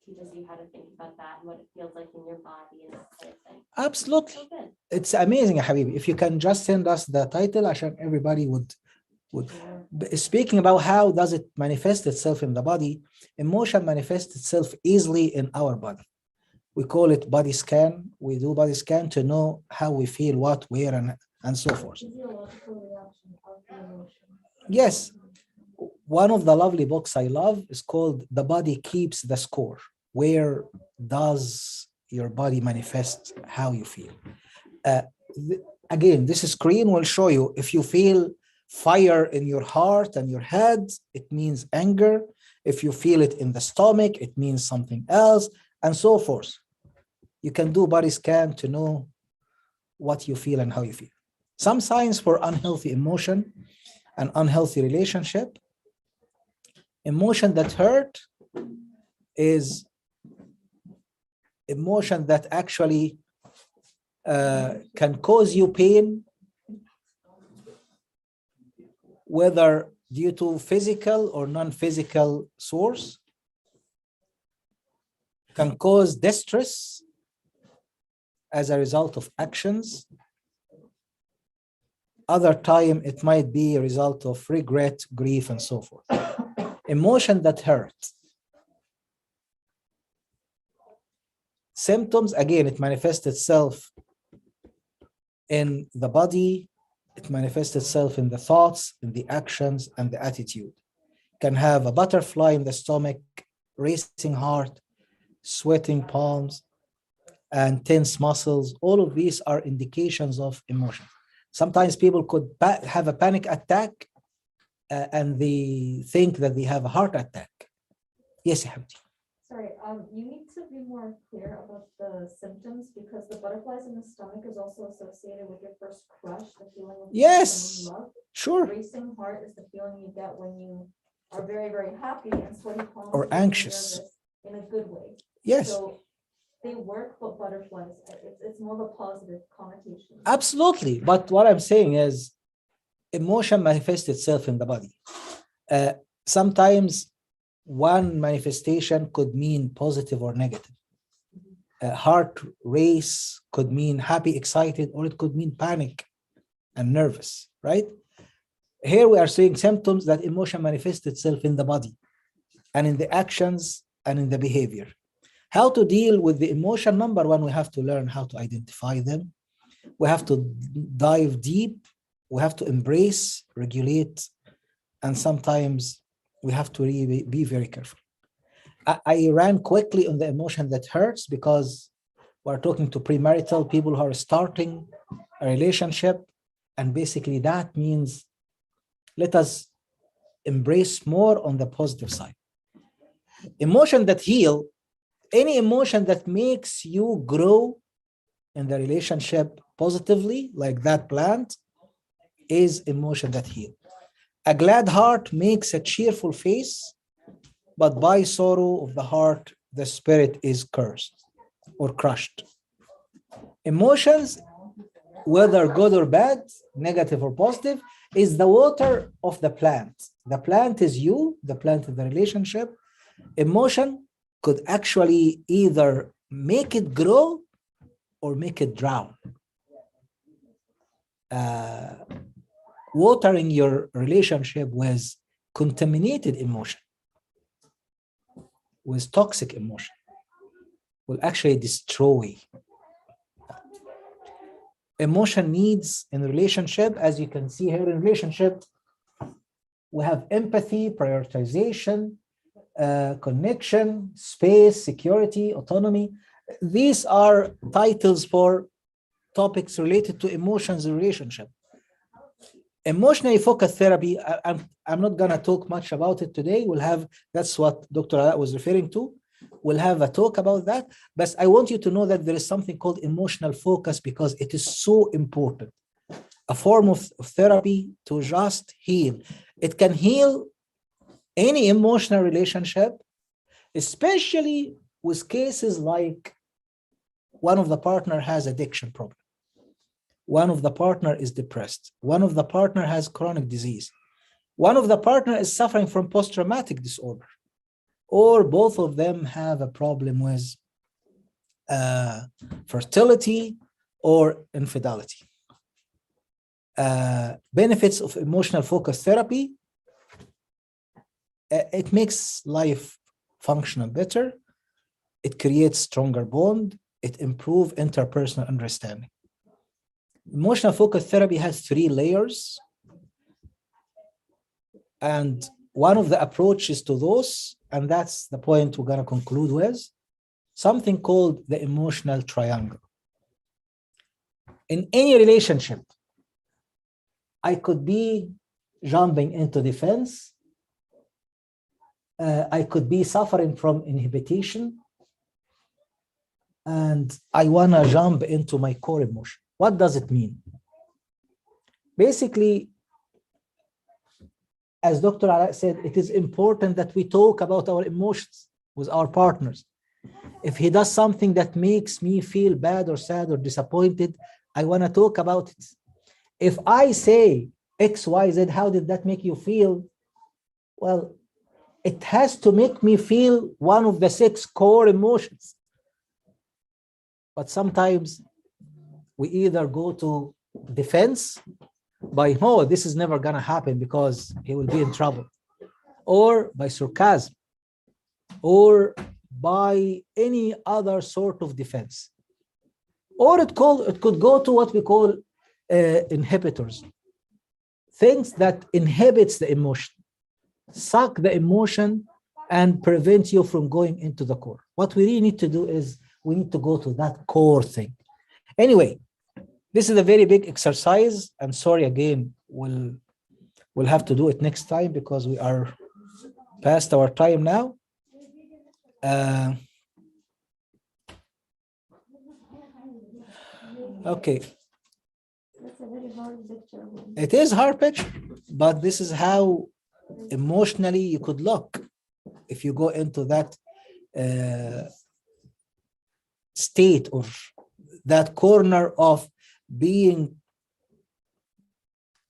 Speaker 5: teaches you how to think about that and what it feels like in your body and that kind of thing.
Speaker 4: Absolutely.
Speaker 5: So good.
Speaker 4: It's amazing, Habibi. If you can just send us the title, عشان everybody would. Speaking about how does it manifest itself in the body, emotion manifests itself easily in our body. We call it body scan. We do body scan to know how we feel, what, where, and so forth.
Speaker 1: Physiological reaction of the emotion.
Speaker 4: Yes. One of the lovely books I love is called The Body Keeps the Score. Where does your body manifest how you feel? Again, this screen will show you if you feel fire in your heart and your head, it means anger. If you feel it in the stomach, it means something else, and so forth. You can do body scan to know what you feel and how you feel. Some signs for unhealthy emotion and unhealthy relationship. Emotion that hurt is emotion that actually can cause you pain, whether due to physical or non-physical source, can cause distress as a result of actions. Other time, it might be a result of regret, grief, and so forth. Emotion that hurt. Symptoms, again, it manifests itself in the body, it manifests itself in the thoughts, in the actions, and the attitude. Can have a butterfly in the stomach, racing heart, sweating palms, and tense muscles. All of these are indications of emotion. Sometimes people could have a panic attack and they think that they have a heart attack. Yes, Hamdi.
Speaker 1: Sorry, you need to be more clear about the symptoms because the butterflies in the stomach is also associated with your first crush, the feeling of
Speaker 4: Yes,
Speaker 1: someone love.
Speaker 4: sure.
Speaker 1: Racing heart is the feeling you get when you are very, very happy, and sweaty palms
Speaker 4: Or
Speaker 1: is when you're
Speaker 4: anxious.
Speaker 1: nervous in a good way.
Speaker 4: Yes,
Speaker 1: So they work, but butterflies, it's more of a positive connotation.
Speaker 4: absolutely. But what I'm saying is emotion manifests itself in the body. Sometimes one manifestation could mean positive or negative. Heart race could mean happy, excited, or it could mean panic and nervous, right? Here we are seeing symptoms that emotion manifests itself in the body and in the actions and in the behavior. How to deal with the emotion? Number one, we have to learn how to identify them. We have to dive deep. We have to embrace, regulate, and sometimes we have to really be very careful. I ran quickly on the emotion that hurts because we're talking to premarital people who are starting a relationship. And basically that means let us embrace more on the positive side. Emotion that heal, any emotion that makes you grow in the relationship positively, like that plant, is emotion that heal. A glad heart makes a cheerful face, but by sorrow of the heart, the spirit is cursed. or crushed. Emotions, whether good or bad, negative or positive, is the water of the plant. The plant is you, the plant is the relationship. Emotion could actually either make it grow or make it drown. Watering your relationship with contaminated emotion, with toxic emotion, will actually destroy. Emotion needs in relationship, as you can see here in relationship, we have empathy, prioritization, connection, space, security, autonomy. These are titles for topics related to emotions in relationship. Emotionally focused therapy, I'm not gonna talk much about it today. That's what Dr. Ala was referring to. We'll have a talk about that, but I want you to know that there is something called emotional focus because it is so important. A form of therapy to just heal. It can heal any emotional relationship, especially with cases like one of the partner has addiction problem. One of the partner is depressed. One of the partner has chronic disease. One of the partner is suffering from post-traumatic disorder. Or both of them have a problem with fertility or infidelity. Benefits of emotional focus therapy. It makes life functional better. It creates stronger bond. It improves interpersonal understanding. Emotional focus therapy has 3 layers. And one of the approaches to those, and that's the point we're going to conclude with, something called the emotional triangle. In any relationship, I could be jumping into defense. I could be suffering from inhibition. And I want to jump into my core emotion. What does it mean? Basically, as Dr. Ala said, it is important that we talk about our emotions with our partners. If he does something that makes me feel bad or sad or disappointed, I want to talk about it. If I say X, Y, Z, how did that make you feel? Well, it has to make me feel one of the 6 core emotions. But sometimes we either go to defense by, oh, this is never going to happen because he will be in trouble, or by sarcasm, or by any other sort of defense. Or it could go to what we call inhibitors, things that inhibits the emotion, suck the emotion and prevent you from going into the core. What we really need to do is we need to go to that core thing. Anyway, this is a very big exercise, and sorry again, we'll have to do it next time because we are past our time now. Okay.
Speaker 5: That's a very hard picture.
Speaker 4: It is hard picture, but this is how emotionally you could look if you go into that state or that corner of being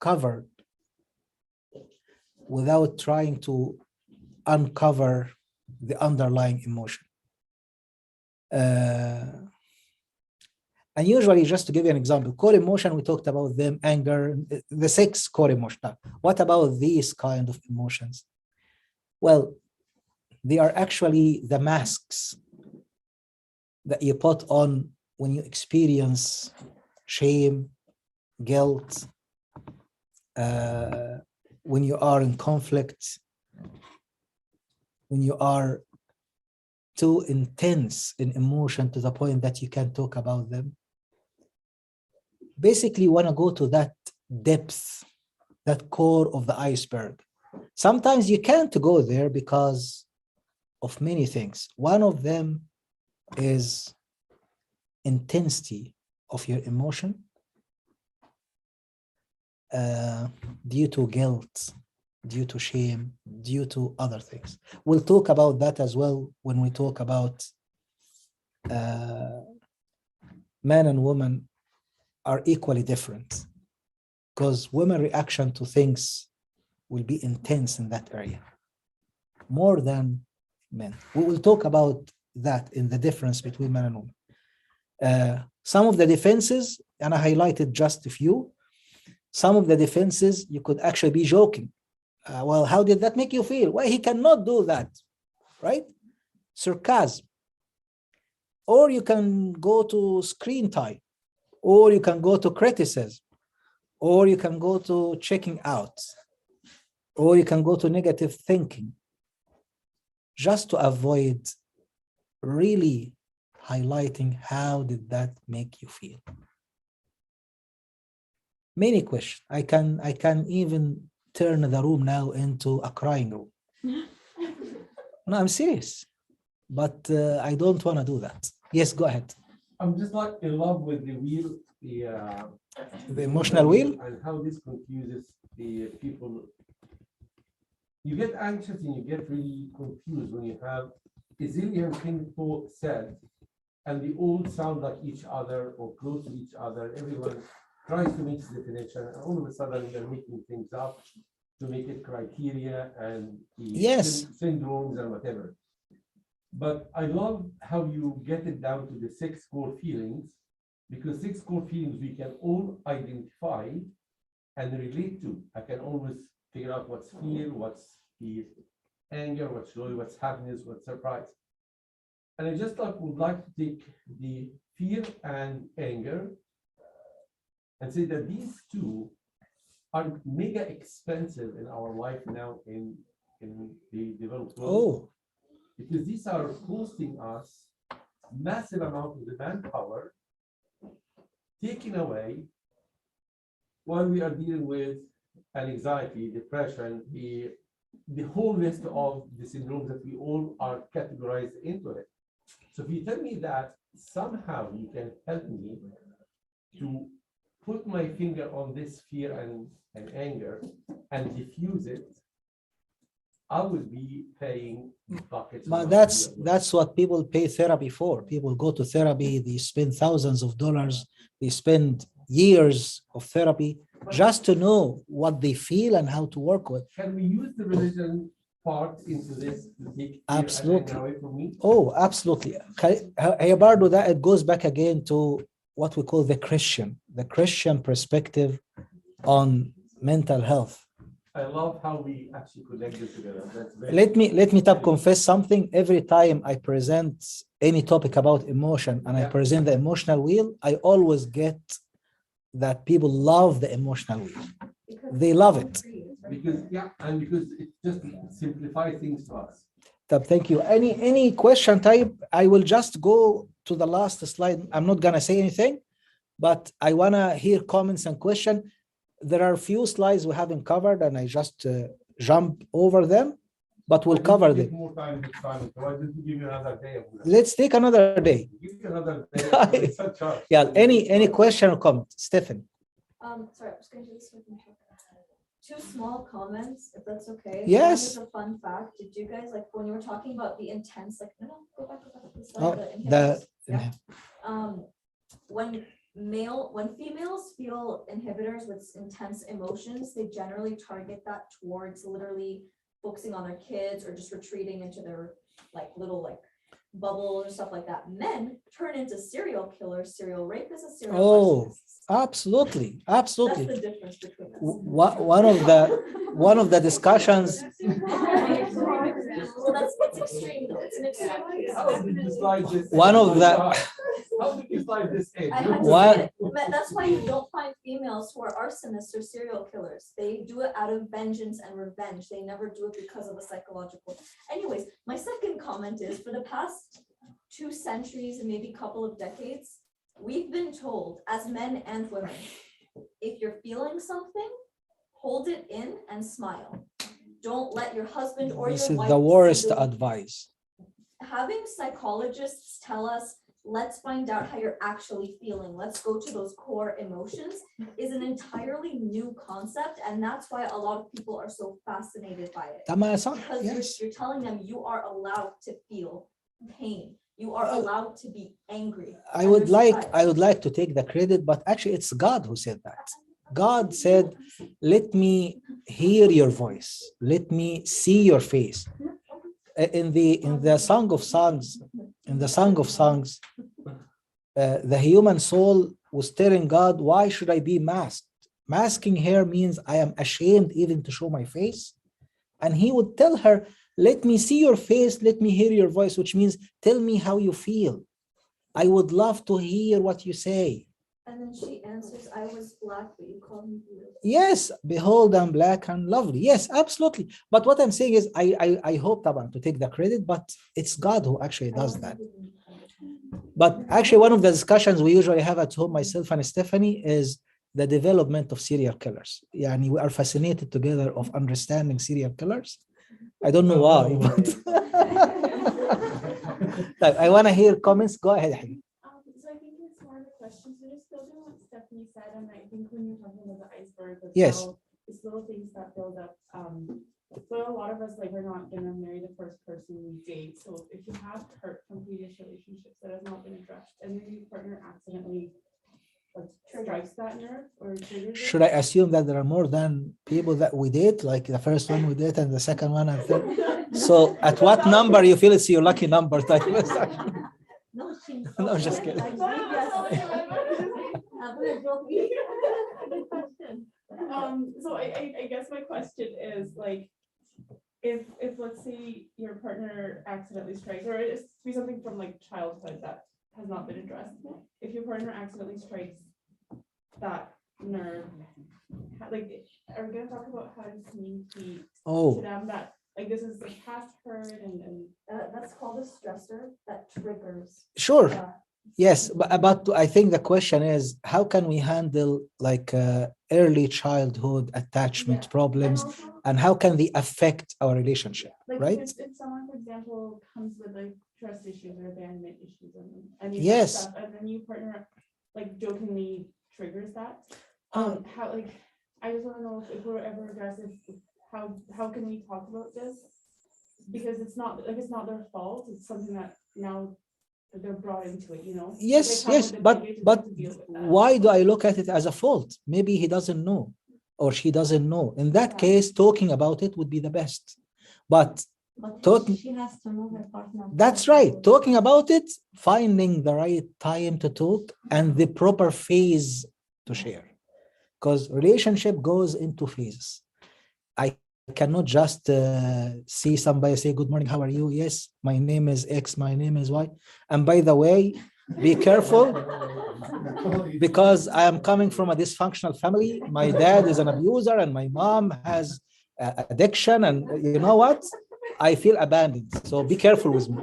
Speaker 4: covered without trying to uncover the underlying emotion. And usually, just to give you an example, core emotion, we talked about them, anger, the 6 core emotions. What about these kind of emotions? Well, they are actually the masks that you put on when you experience shame, guilt, when you are in conflict, when you are too intense in emotion to the point that you can't talk about them. Basically, you want to go to that depth, that core of the iceberg. Sometimes you can't go there because of many things. One of them is intensity of your emotion due to guilt, due to shame, due to other things. We'll talk about that as well when we talk about men and women are equally different, because women reaction to things will be intense in that area more than men. We will talk about that in the difference between men and women. Some of the defenses, and I highlighted just a few, some of the defenses you could actually be joking. Well, how did that make you feel? Well, he cannot do that, right? Sarcasm. Or you can go to screen time, or you can go to criticism, or you can go to checking out, or you can go to negative thinking, just to avoid really highlighting how did that make you feel. Many questions. I can even turn the room now into a crying room. No, I'm serious, but I don't want to do that. Yes, go ahead.
Speaker 10: I'm just like in love with the wheel,
Speaker 4: The emotional wheel.
Speaker 10: and how this confuses the people. You get anxious and you get really confused when you have a zillion things said, and they all sound like each other or close to each other. Everyone tries to make the definition, and all of a sudden you're making things up to make it criteria and the
Speaker 4: Yes.
Speaker 10: syndromes and whatever. But I love how you get it down to the 6 core feelings, because 6 core feelings we can all identify and relate to. I can always figure out what's fear, what's the anger, what's joy, what's happiness, what's surprise. And I just would like to take the fear and anger and say that these two are mega expensive in our life now in the developed world.
Speaker 4: Oh,
Speaker 10: Because these are costing us massive amount of the manpower taken away while we are dealing with an anxiety, depression, the whole list of the syndromes that we all are categorized into it. So if you tell me that somehow you can help me to put my finger on this fear and anger and diffuse it, I would be paying buckets.
Speaker 4: but that's what people pay therapy for. People go to therapy, they spend thousands of dollars, they spend years of therapy just to know what they feel and how to work with.
Speaker 10: Can we use the religion part into this to take fear and
Speaker 4: Absolutely.
Speaker 10: anger away from me?
Speaker 4: Oh, absolutely. Bardo, that it goes back again to what we call the Christian perspective on mental health.
Speaker 10: I love how we actually connect this together. That's very
Speaker 4: Let me confess something. Every time I present any topic about emotion and I present the emotional wheel, I always get that people love the emotional wheel. They love it.
Speaker 10: because it just simplifies things to us.
Speaker 4: Thank you. Any question type? I will just go to the last slide. I'm not gonna say anything, but I wanna hear comments and questions. There are a few slides we haven't covered, and I just jump over them, but we'll cover them.
Speaker 10: More time this time. So I didn't give you another day.
Speaker 4: Let's take another day.
Speaker 10: Give you another day. It's such a-
Speaker 4: Yeah. Any question or comment, Stephen?
Speaker 1: Sorry, I'm just gonna do this with my two small comments, if that's okay.
Speaker 4: Yes.
Speaker 1: One is a fun fact. Did you guys, like, when you were talking about the intense, like, no, go back to the slide,
Speaker 4: Oh,
Speaker 1: the
Speaker 4: the-
Speaker 1: inhibitors. Yeah. When females feel inhibitors with intense emotions, they generally target that towards literally focusing on their kids or just retreating into their like little like bubble or stuff like that. Men turn into serial killers, serial rapists, and serial
Speaker 4: Oh,
Speaker 1: arsonists.
Speaker 4: absolutely,
Speaker 1: That's
Speaker 4: absolutely.
Speaker 1: the difference between us.
Speaker 4: One of the discussions.
Speaker 1: Well, that's extreme though. It's an extreme case.
Speaker 10: How did you slide this?
Speaker 4: One of the-
Speaker 10: How did you slide this in?
Speaker 1: I had to
Speaker 4: What?
Speaker 1: say it. But that's why you don't find females who are arsonists or serial killers. They do it out of vengeance and revenge. They never do it because of a psychological. Anyways, my second comment is for the past 2 centuries and maybe couple of decades, we've been told as men and women, if you're feeling something, hold it in and smile. Don't let your husband or
Speaker 4: This
Speaker 1: your
Speaker 4: is
Speaker 1: wife
Speaker 4: the worst
Speaker 1: send a-
Speaker 4: advice.
Speaker 1: Having psychologists tell us, let's find out how you're actually feeling, let's go to those core emotions, is an entirely new concept, and that's why a lot of people are so fascinated by it.
Speaker 4: Tama, صح?
Speaker 1: Because
Speaker 4: Yes.
Speaker 1: you're telling them you are allowed to feel pain, You are allowed to be angry.
Speaker 4: I
Speaker 1: and
Speaker 4: would
Speaker 1: there's
Speaker 4: like to take the credit, but actually it's God who said that. God said, let me hear your voice. Let me see your face. In the Song of Songs, the human soul was telling God, why should I be masked? Masking her means I am ashamed even to show my face. And he would tell her, let me see your face, let me hear your voice, which means tell me how you feel. I would love to hear what you say.
Speaker 1: And then she answers, I was black, but you called me beautiful.
Speaker 4: Yes, behold, I'm black and lovely. Yes, absolutely. But what I'm saying is, I hope, Taban, to take the credit, but it's God who actually does that. But actually, one of the discussions we usually have at home, myself and Stephanie, is the development of serial killers. Yeah, we are fascinated together of understanding serial killers. I don't know why, but I want to hear comments. Go ahead, Habibi.
Speaker 7: So I think it's more of a question, so just building on what Stephanie said, and I think when you're talking about the iceberg of
Speaker 4: Yes.
Speaker 7: how it's little things that build up, so a lot of us, like, we're not gonna marry the first person we date, so if you have hurt from previous relationships that has not been addressed, and then your partner accidentally like strikes that nerve or triggers it.
Speaker 4: Should I assume that there are more than people that we date, like the first one we date and the second one and third? So at what number you feel it's your lucky number?
Speaker 3: No, she's.
Speaker 4: No, I'm just kidding.
Speaker 7: So I guess my question is, like, if let's say your partner accidentally strikes, or it's be something from like childhood that has not been addressed. If your partner accidentally strikes that nerve, like, are we gonna talk about how to communicate to them that, like, this is the past hurt and
Speaker 1: That's called a stressor that triggers.
Speaker 4: Sure. Yes, but I think the question is, how can we handle like early childhood attachment problems, and how can they affect our relationship,
Speaker 7: like,
Speaker 4: right?
Speaker 7: if someone, for example, comes with like trust issues or abandonment issues and you
Speaker 4: Yes.
Speaker 7: stuff, and then your partner like jokingly triggers that, how, like, I just want to know if we're ever aggressive, how can we talk about this, because it's not like it's not their fault, it's something that now they're brought into it, you know.
Speaker 4: Yes,
Speaker 7: Like, how
Speaker 4: yes,
Speaker 7: would the
Speaker 4: but
Speaker 7: baggage
Speaker 4: but
Speaker 7: to deal with that?
Speaker 4: why do I look at it as a fault? Maybe he doesn't know, or she doesn't know. In that
Speaker 7: Yeah.
Speaker 4: case, talking about it would be the best. But talking,
Speaker 5: She has to know her partner.
Speaker 4: that's right. Talking about it, finding the right time to talk, and the proper phase to share, because relationship goes into phases. I cannot just see somebody say, good morning, how are you? Yes, my name is X, my name is Y. And by the way, be careful, because I am coming from a dysfunctional family. My dad is an abuser and my mom has addiction. And you know what? I feel abandoned. So be careful with me.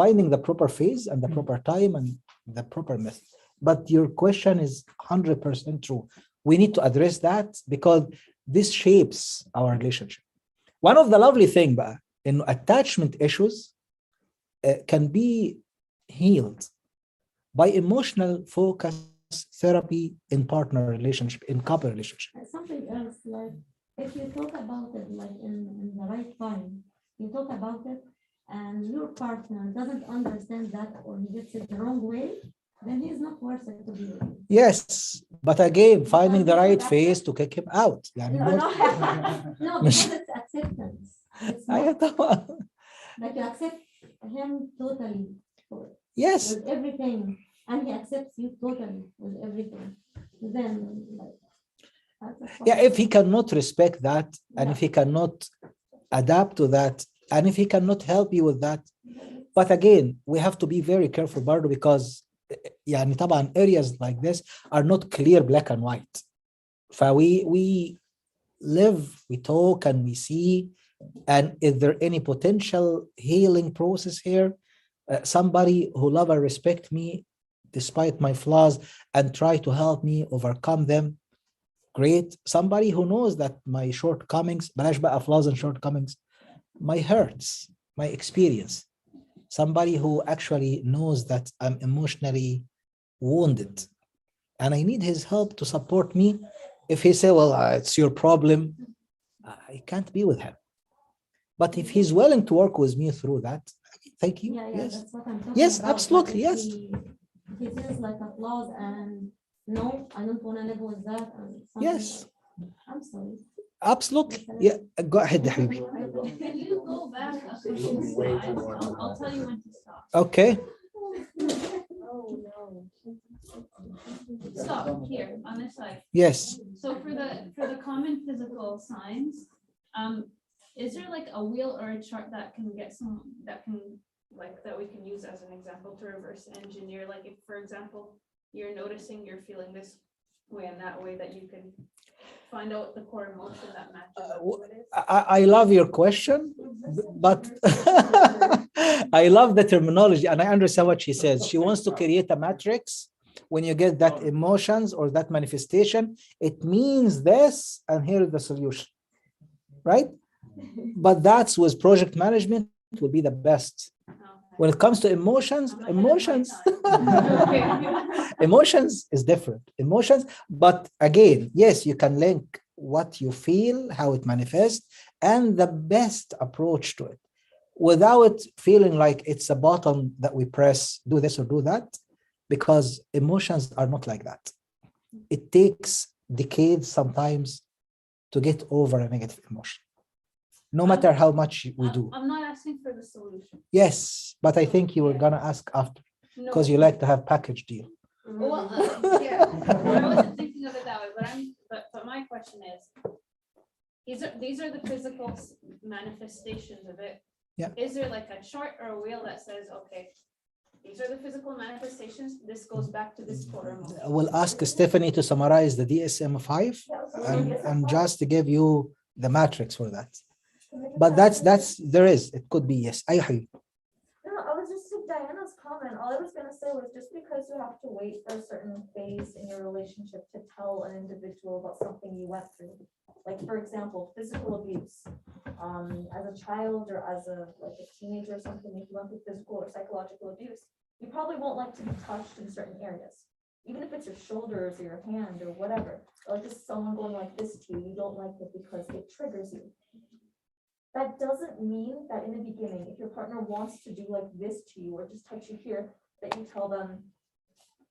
Speaker 4: Finding the proper phase and the proper time and the proper method. But your question is 100% true. We need to address that because this shapes our relationship. One of the lovely things in attachment issues can be healed by emotional focus therapy in partner relationship, in couple relationship.
Speaker 5: Something else, like if you talk about it like in the right time, you talk about it and your partner doesn't understand that or he gets it the wrong way, then he's not worth it to be with you.
Speaker 4: Yes, but again, finding the right phase to kick him out.
Speaker 5: No, because it's acceptance. It's not, like you accept him totally
Speaker 4: Yes.
Speaker 5: with everything, and he accepts you totally with everything. Then, like,
Speaker 4: yeah, if he cannot respect that, and if he cannot adapt to that, and if he cannot help you with that, but again, we have to be very careful, Bardo, because يعني طبعا areas like this are not clear black and white. We live, we talk, and we see, and is there any potential healing process here? Somebody who love and respect me despite my flaws and try to help me overcome them, great. Somebody who knows that my shortcomings, بلاش بقى flaws and shortcomings, my hurts, my experience. Somebody who actually knows that I'm emotionally wounded and I need his help to support me. If he say, well, it's your problem, I can't be with him. But if he's willing to work with me through that, Thank you.
Speaker 5: Yeah,
Speaker 4: Yes.
Speaker 5: that's what I'm talking
Speaker 4: Yes,
Speaker 5: about.
Speaker 4: absolutely,
Speaker 5: But if
Speaker 4: yes.
Speaker 5: he feels like a flaws and no, I don't wanna live with that and something.
Speaker 4: Yes.
Speaker 5: I'm sorry.
Speaker 4: Absolutely. Yeah. Go ahead, يا حبيبي.
Speaker 2: Can you go back a couple slides? I'll tell you when to stop.
Speaker 4: Okay.
Speaker 1: Oh, no.
Speaker 2: Stop here on this side.
Speaker 4: Yes.
Speaker 2: So for the common physical signs, is there like a wheel or a chart that can get that we can use as an example to reverse engineer? Like if, for example, you're noticing you're feeling this way and that way, that you can find out the core emotion that matches up to it is?
Speaker 4: I love your question, but I love the terminology and I understand what she says. She wants to create a matrix. When you get that emotions or that manifestation, it means this, and here is the solution, right? But that's with project management will be the best. When it comes to emotions, emotions is different. Emotions, but again, yes, you can link what you feel, how it manifests, and the best approach to it without feeling like it's a button that we press, do this or do that, because emotions are not like that. It takes decades sometimes to get over a negative emotion, no matter how much we do.
Speaker 2: I'm not asking for the solution.
Speaker 4: Yes, but I think you were gonna ask after, because you like to have package deal.
Speaker 2: Well, yeah, I wasn't thinking of it that way, but my question is, these are the physical manifestations of it.
Speaker 4: Yeah.
Speaker 2: Is there like a chart or a wheel that says, okay, these are the physical manifestations, this goes back to this core emotion?
Speaker 4: We'll ask Stephanie to summarize the DSM-5 and just to give you the matrix for that. But it could be, yes. I agree.
Speaker 1: No, I was just to Diana's comment. All I was gonna say was just because you have to wait for a certain phase in your relationship to tell an individual about something you went through. Like, for example, physical abuse. As a child or as a teenager or something, if you went through physical or psychological abuse, you probably won't like to be touched in certain areas. Even if it's your shoulders or your hand or whatever, or just someone going like this to you, you don't like it because it triggers you. That doesn't mean that in the beginning, if your partner wants to do like this to you or just touch you here, that you tell them,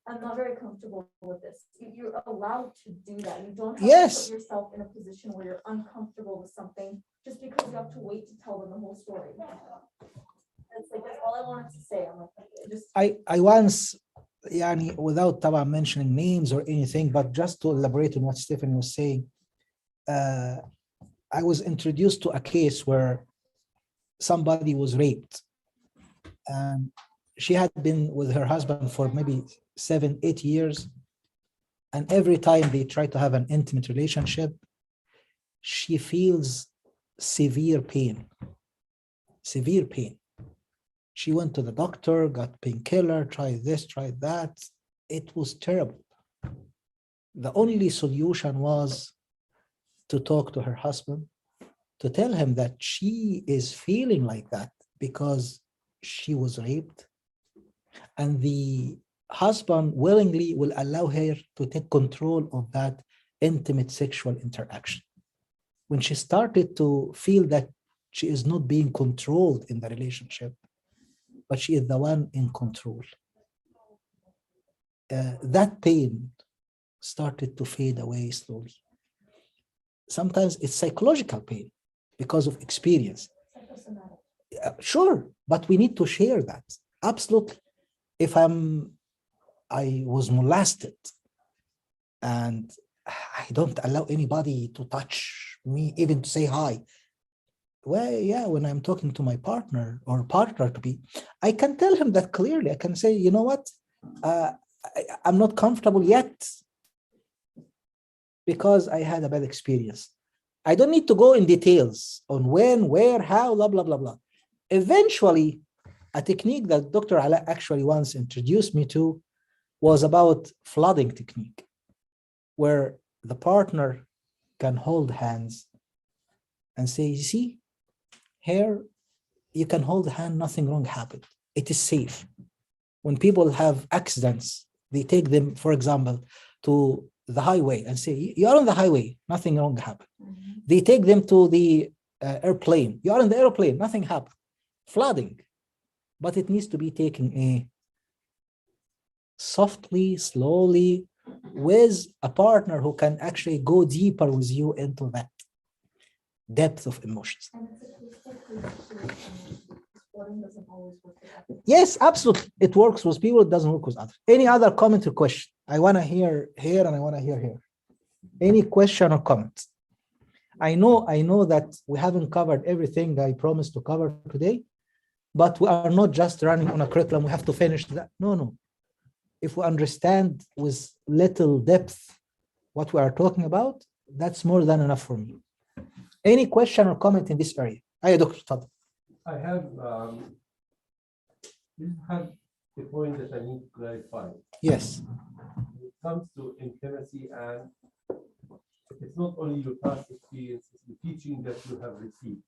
Speaker 1: I'm not very comfortable with this. You're allowed to do that. You don't have to put yourself in a position where you're uncomfortable with something just because you have to wait to tell them the whole story. That's all I wanted to say. I'm like,
Speaker 4: I once, without mentioning names or anything, but just to elaborate on what Stephanie was saying, I was introduced to a case where somebody was raped, and she had been with her husband for maybe 7-8 years, and every time they try to have an intimate relationship, she feels severe pain. She went to the doctor, got painkiller, tried this, tried that. It was terrible. The only solution was to talk to her husband, to tell him that she is feeling like that because she was raped, and the husband willingly will allow her to take control of that intimate sexual interaction. When she started to feel that she is not being controlled in the relationship, but she is the one in control, that pain started to fade away slowly. Sometimes it's psychological pain because of experience. Sure, but we need to share that. Absolutely. If I was molested and I don't allow anybody to touch me, even to say hi. Well, yeah, when I'm talking to my partner or partner to be, I can tell him that clearly. I can say, you know what? I'm not comfortable yet because I had a bad experience. I don't need to go in details on when, where, how, blah, blah, blah, blah. Eventually, a technique that Dr. Ala actually once introduced me to was about flooding technique, where the partner can hold hands and say, you see, here you can hold the hand, nothing wrong happened. It is safe. When people have accidents, they take them, for example, to the highway and say, you are on the highway, nothing wrong happened. Mm-hmm. They take them to the airplane. You are in the airplane, nothing happened. Flooding. but it needs to be taken softly, slowly, with a partner who can actually go deeper with you into that depth of emotions.
Speaker 1: And it's a case-by-case situation. Exploring doesn't always work with everyone.
Speaker 4: Yes, absolutely. It works with people, it doesn't work with others. Any other comment or question? I want to hear here and I want to hear here. Any question or comment? I know that we haven't covered everything that I promised to cover today, but we are not just running on a curriculum. We have to finish that. No. If we understand with little depth what we are talking about, that's more than enough for me. Any question or comment in this area? Hi, Dr. Fadl.
Speaker 10: I have, you have a point that I need to clarify.
Speaker 4: Yes,
Speaker 10: When it comes to intimacy, and it's not only your past experience, it's the teaching that you have received.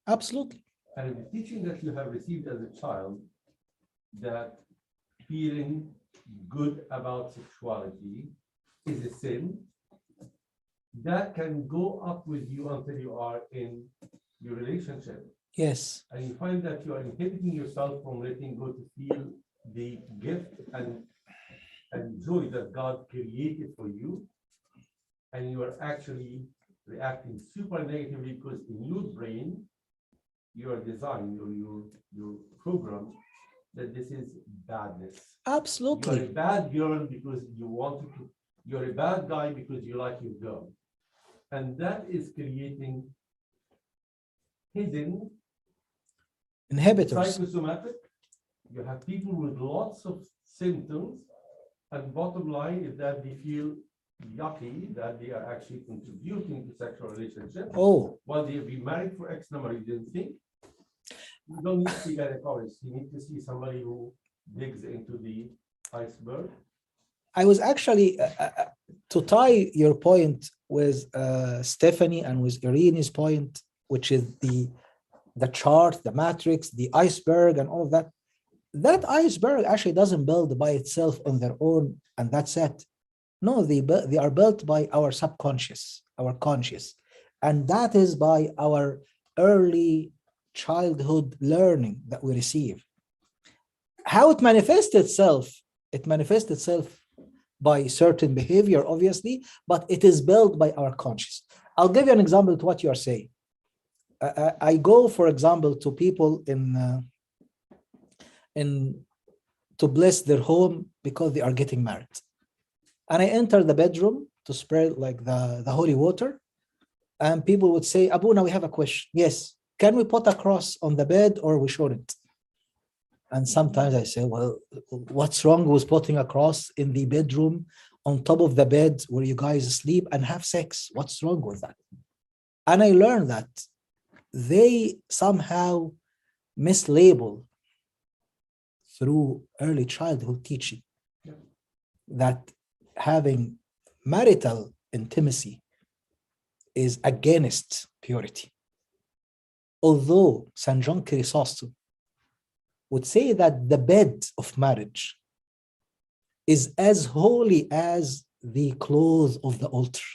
Speaker 4: absolutely.
Speaker 10: And the teaching that you have received as a child, that feeling good about sexuality is a sin, that can go up with you until you are in your relationship.
Speaker 4: Yes,
Speaker 10: And you find that you are inhibiting yourself from letting go to feel the gift and joy that God created for you. And you are actually reacting super negatively because in your brain, you are designed or your program that this is badness. You are a
Speaker 4: absolutely.
Speaker 10: bad girl because you wanted to, you're a bad guy because you like your girl. And that is creating hidden
Speaker 4: Inhibitors.
Speaker 10: psychosomatic. You have people with lots of symptoms, and bottom line is that they feel yucky that they are actually contributing to sexual relationships.
Speaker 4: Oh,
Speaker 10: While they've been married for X number, you didn't think. You don't need to see gynecologist. You need to see somebody who digs into the iceberg.
Speaker 4: I was actually to tie your point with Stephanie and with Irene's point, which is the chart, the matrix, the iceberg, and all of that. That iceberg actually doesn't build by itself on their own, and that's it. No, they are built by our subconscious, our conscious, and that is by our early childhood learning that we receive. How it manifests itself? It manifests itself by certain behavior, obviously, but it is built by our conscious. I'll give you an example to what you are saying. I go, for example, to people in to bless their home because they are getting married, and I enter the bedroom to spread like the holy water, and people would say, "Abuna, we have a question. Yes, can we put a cross on the bed or we shouldn't?" And sometimes I say, "Well, what's wrong with putting a cross in the bedroom on top of the bed where you guys sleep and have sex? What's wrong with that?" And I learned that they somehow mislabel through early childhood teaching that having marital intimacy is against purity. Although St. John Chrysostom would say that the bed of marriage is as holy as the clothes of the altar.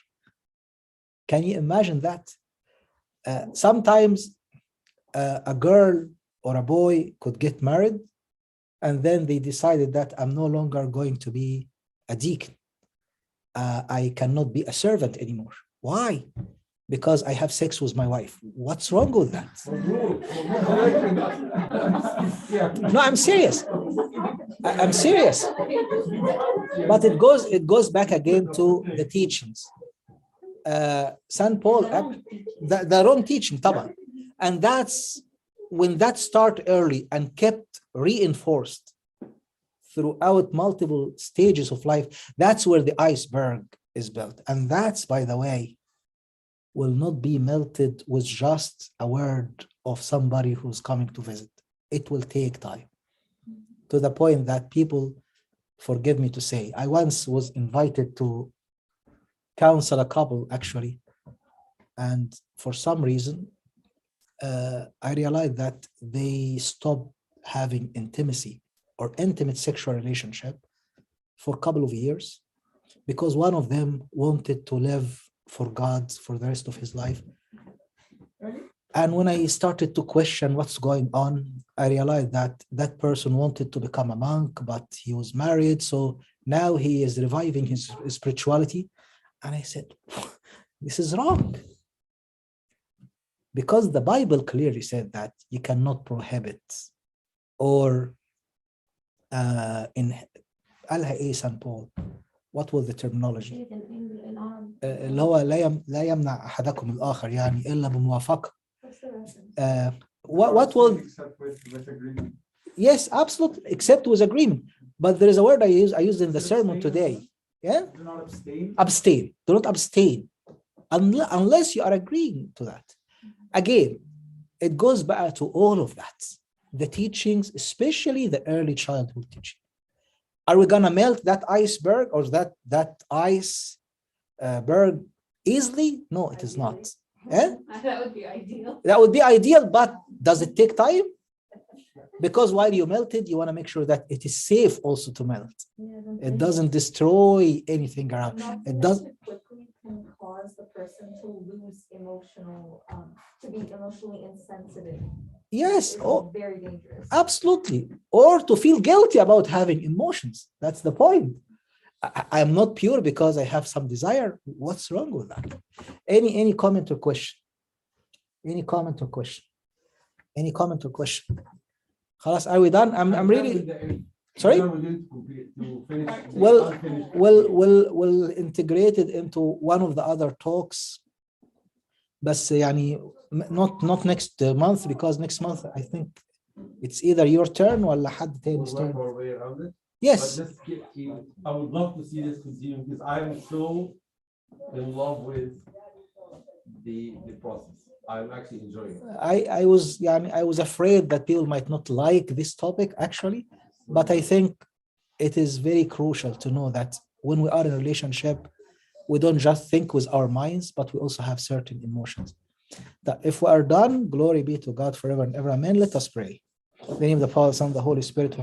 Speaker 4: Can you imagine that? Sometimes a girl or a boy could get married, and then they decided that I'm no longer going to be a deacon. I cannot be a servant anymore. Why? Because I have sex with my wife. What's wrong with that? No, I'm serious. I'm serious. But it goes back again to the teachings. St. Paul, the wrong teaching, طبعا. And that's when that started early and kept reinforced throughout multiple stages of life. That's where the iceberg is built. And that's, by the way, will not be melted with just a word of somebody who's coming to visit. It will take time, to the point that people, forgive me to say, I once was invited to counsel a couple, actually, and for some reason, I realized that they stopped having intimacy or intimate sexual relationship for a couple of years because one of them wanted to live for God for the rest of his life. And when I started to question what's going on, I realized that that person wanted to become a monk, but he was married. So now he is reviving his spirituality. And I said, this is wrong. Because the Bible clearly said that you cannot prohibit or in St. Paul, what was the terminology? اللي هو لا يمنع أحدكم الآخر يعني إلا بموافقة. What was?
Speaker 9: Except with agreement.
Speaker 4: Yes, absolutely, except with agreement. But there is a word I used in the sermon today. Yeah?
Speaker 9: Do not abstain.
Speaker 4: Abstain. Do not abstain. Unless you are agreeing to that. Again, it goes back to all of that. The teachings, especially the early childhood teaching. Are we gonna melt that iceberg or that ice berg easily? No, it is not. Eh?
Speaker 1: That would be ideal.
Speaker 4: That would be ideal, but does it take time? Because while you melt it, you want to make sure that it is safe also to melt. It doesn't destroy anything around. It does.
Speaker 1: Quickly can cause the person to lose to be emotionally insensitive.
Speaker 4: Yes,
Speaker 1: It's very dangerous.
Speaker 4: absolutely. Or to feel guilty about having emotions. That's the point. I am not pure because I have some desire. What's wrong with that? Any comment or question? Any comment or question? Any comment or question? Khalas, are we done? I'm really sorry. We'll integrate it into one of the other talks. بس يعني not next month because next month I think it's either your turn ولا حد تاني's turn. Yes.
Speaker 10: But I would love to see this continue because I'm so in love with the process. I'm actually enjoying it.
Speaker 4: I was afraid that people might not like this topic actually, but I think it is very crucial to know that when we are in a relationship, we don't just think with our minds, but we also have certain emotions. That if we are done, glory be to God forever and ever. Amen. Let us pray. In the name of the Father, Son, and the Holy Spirit.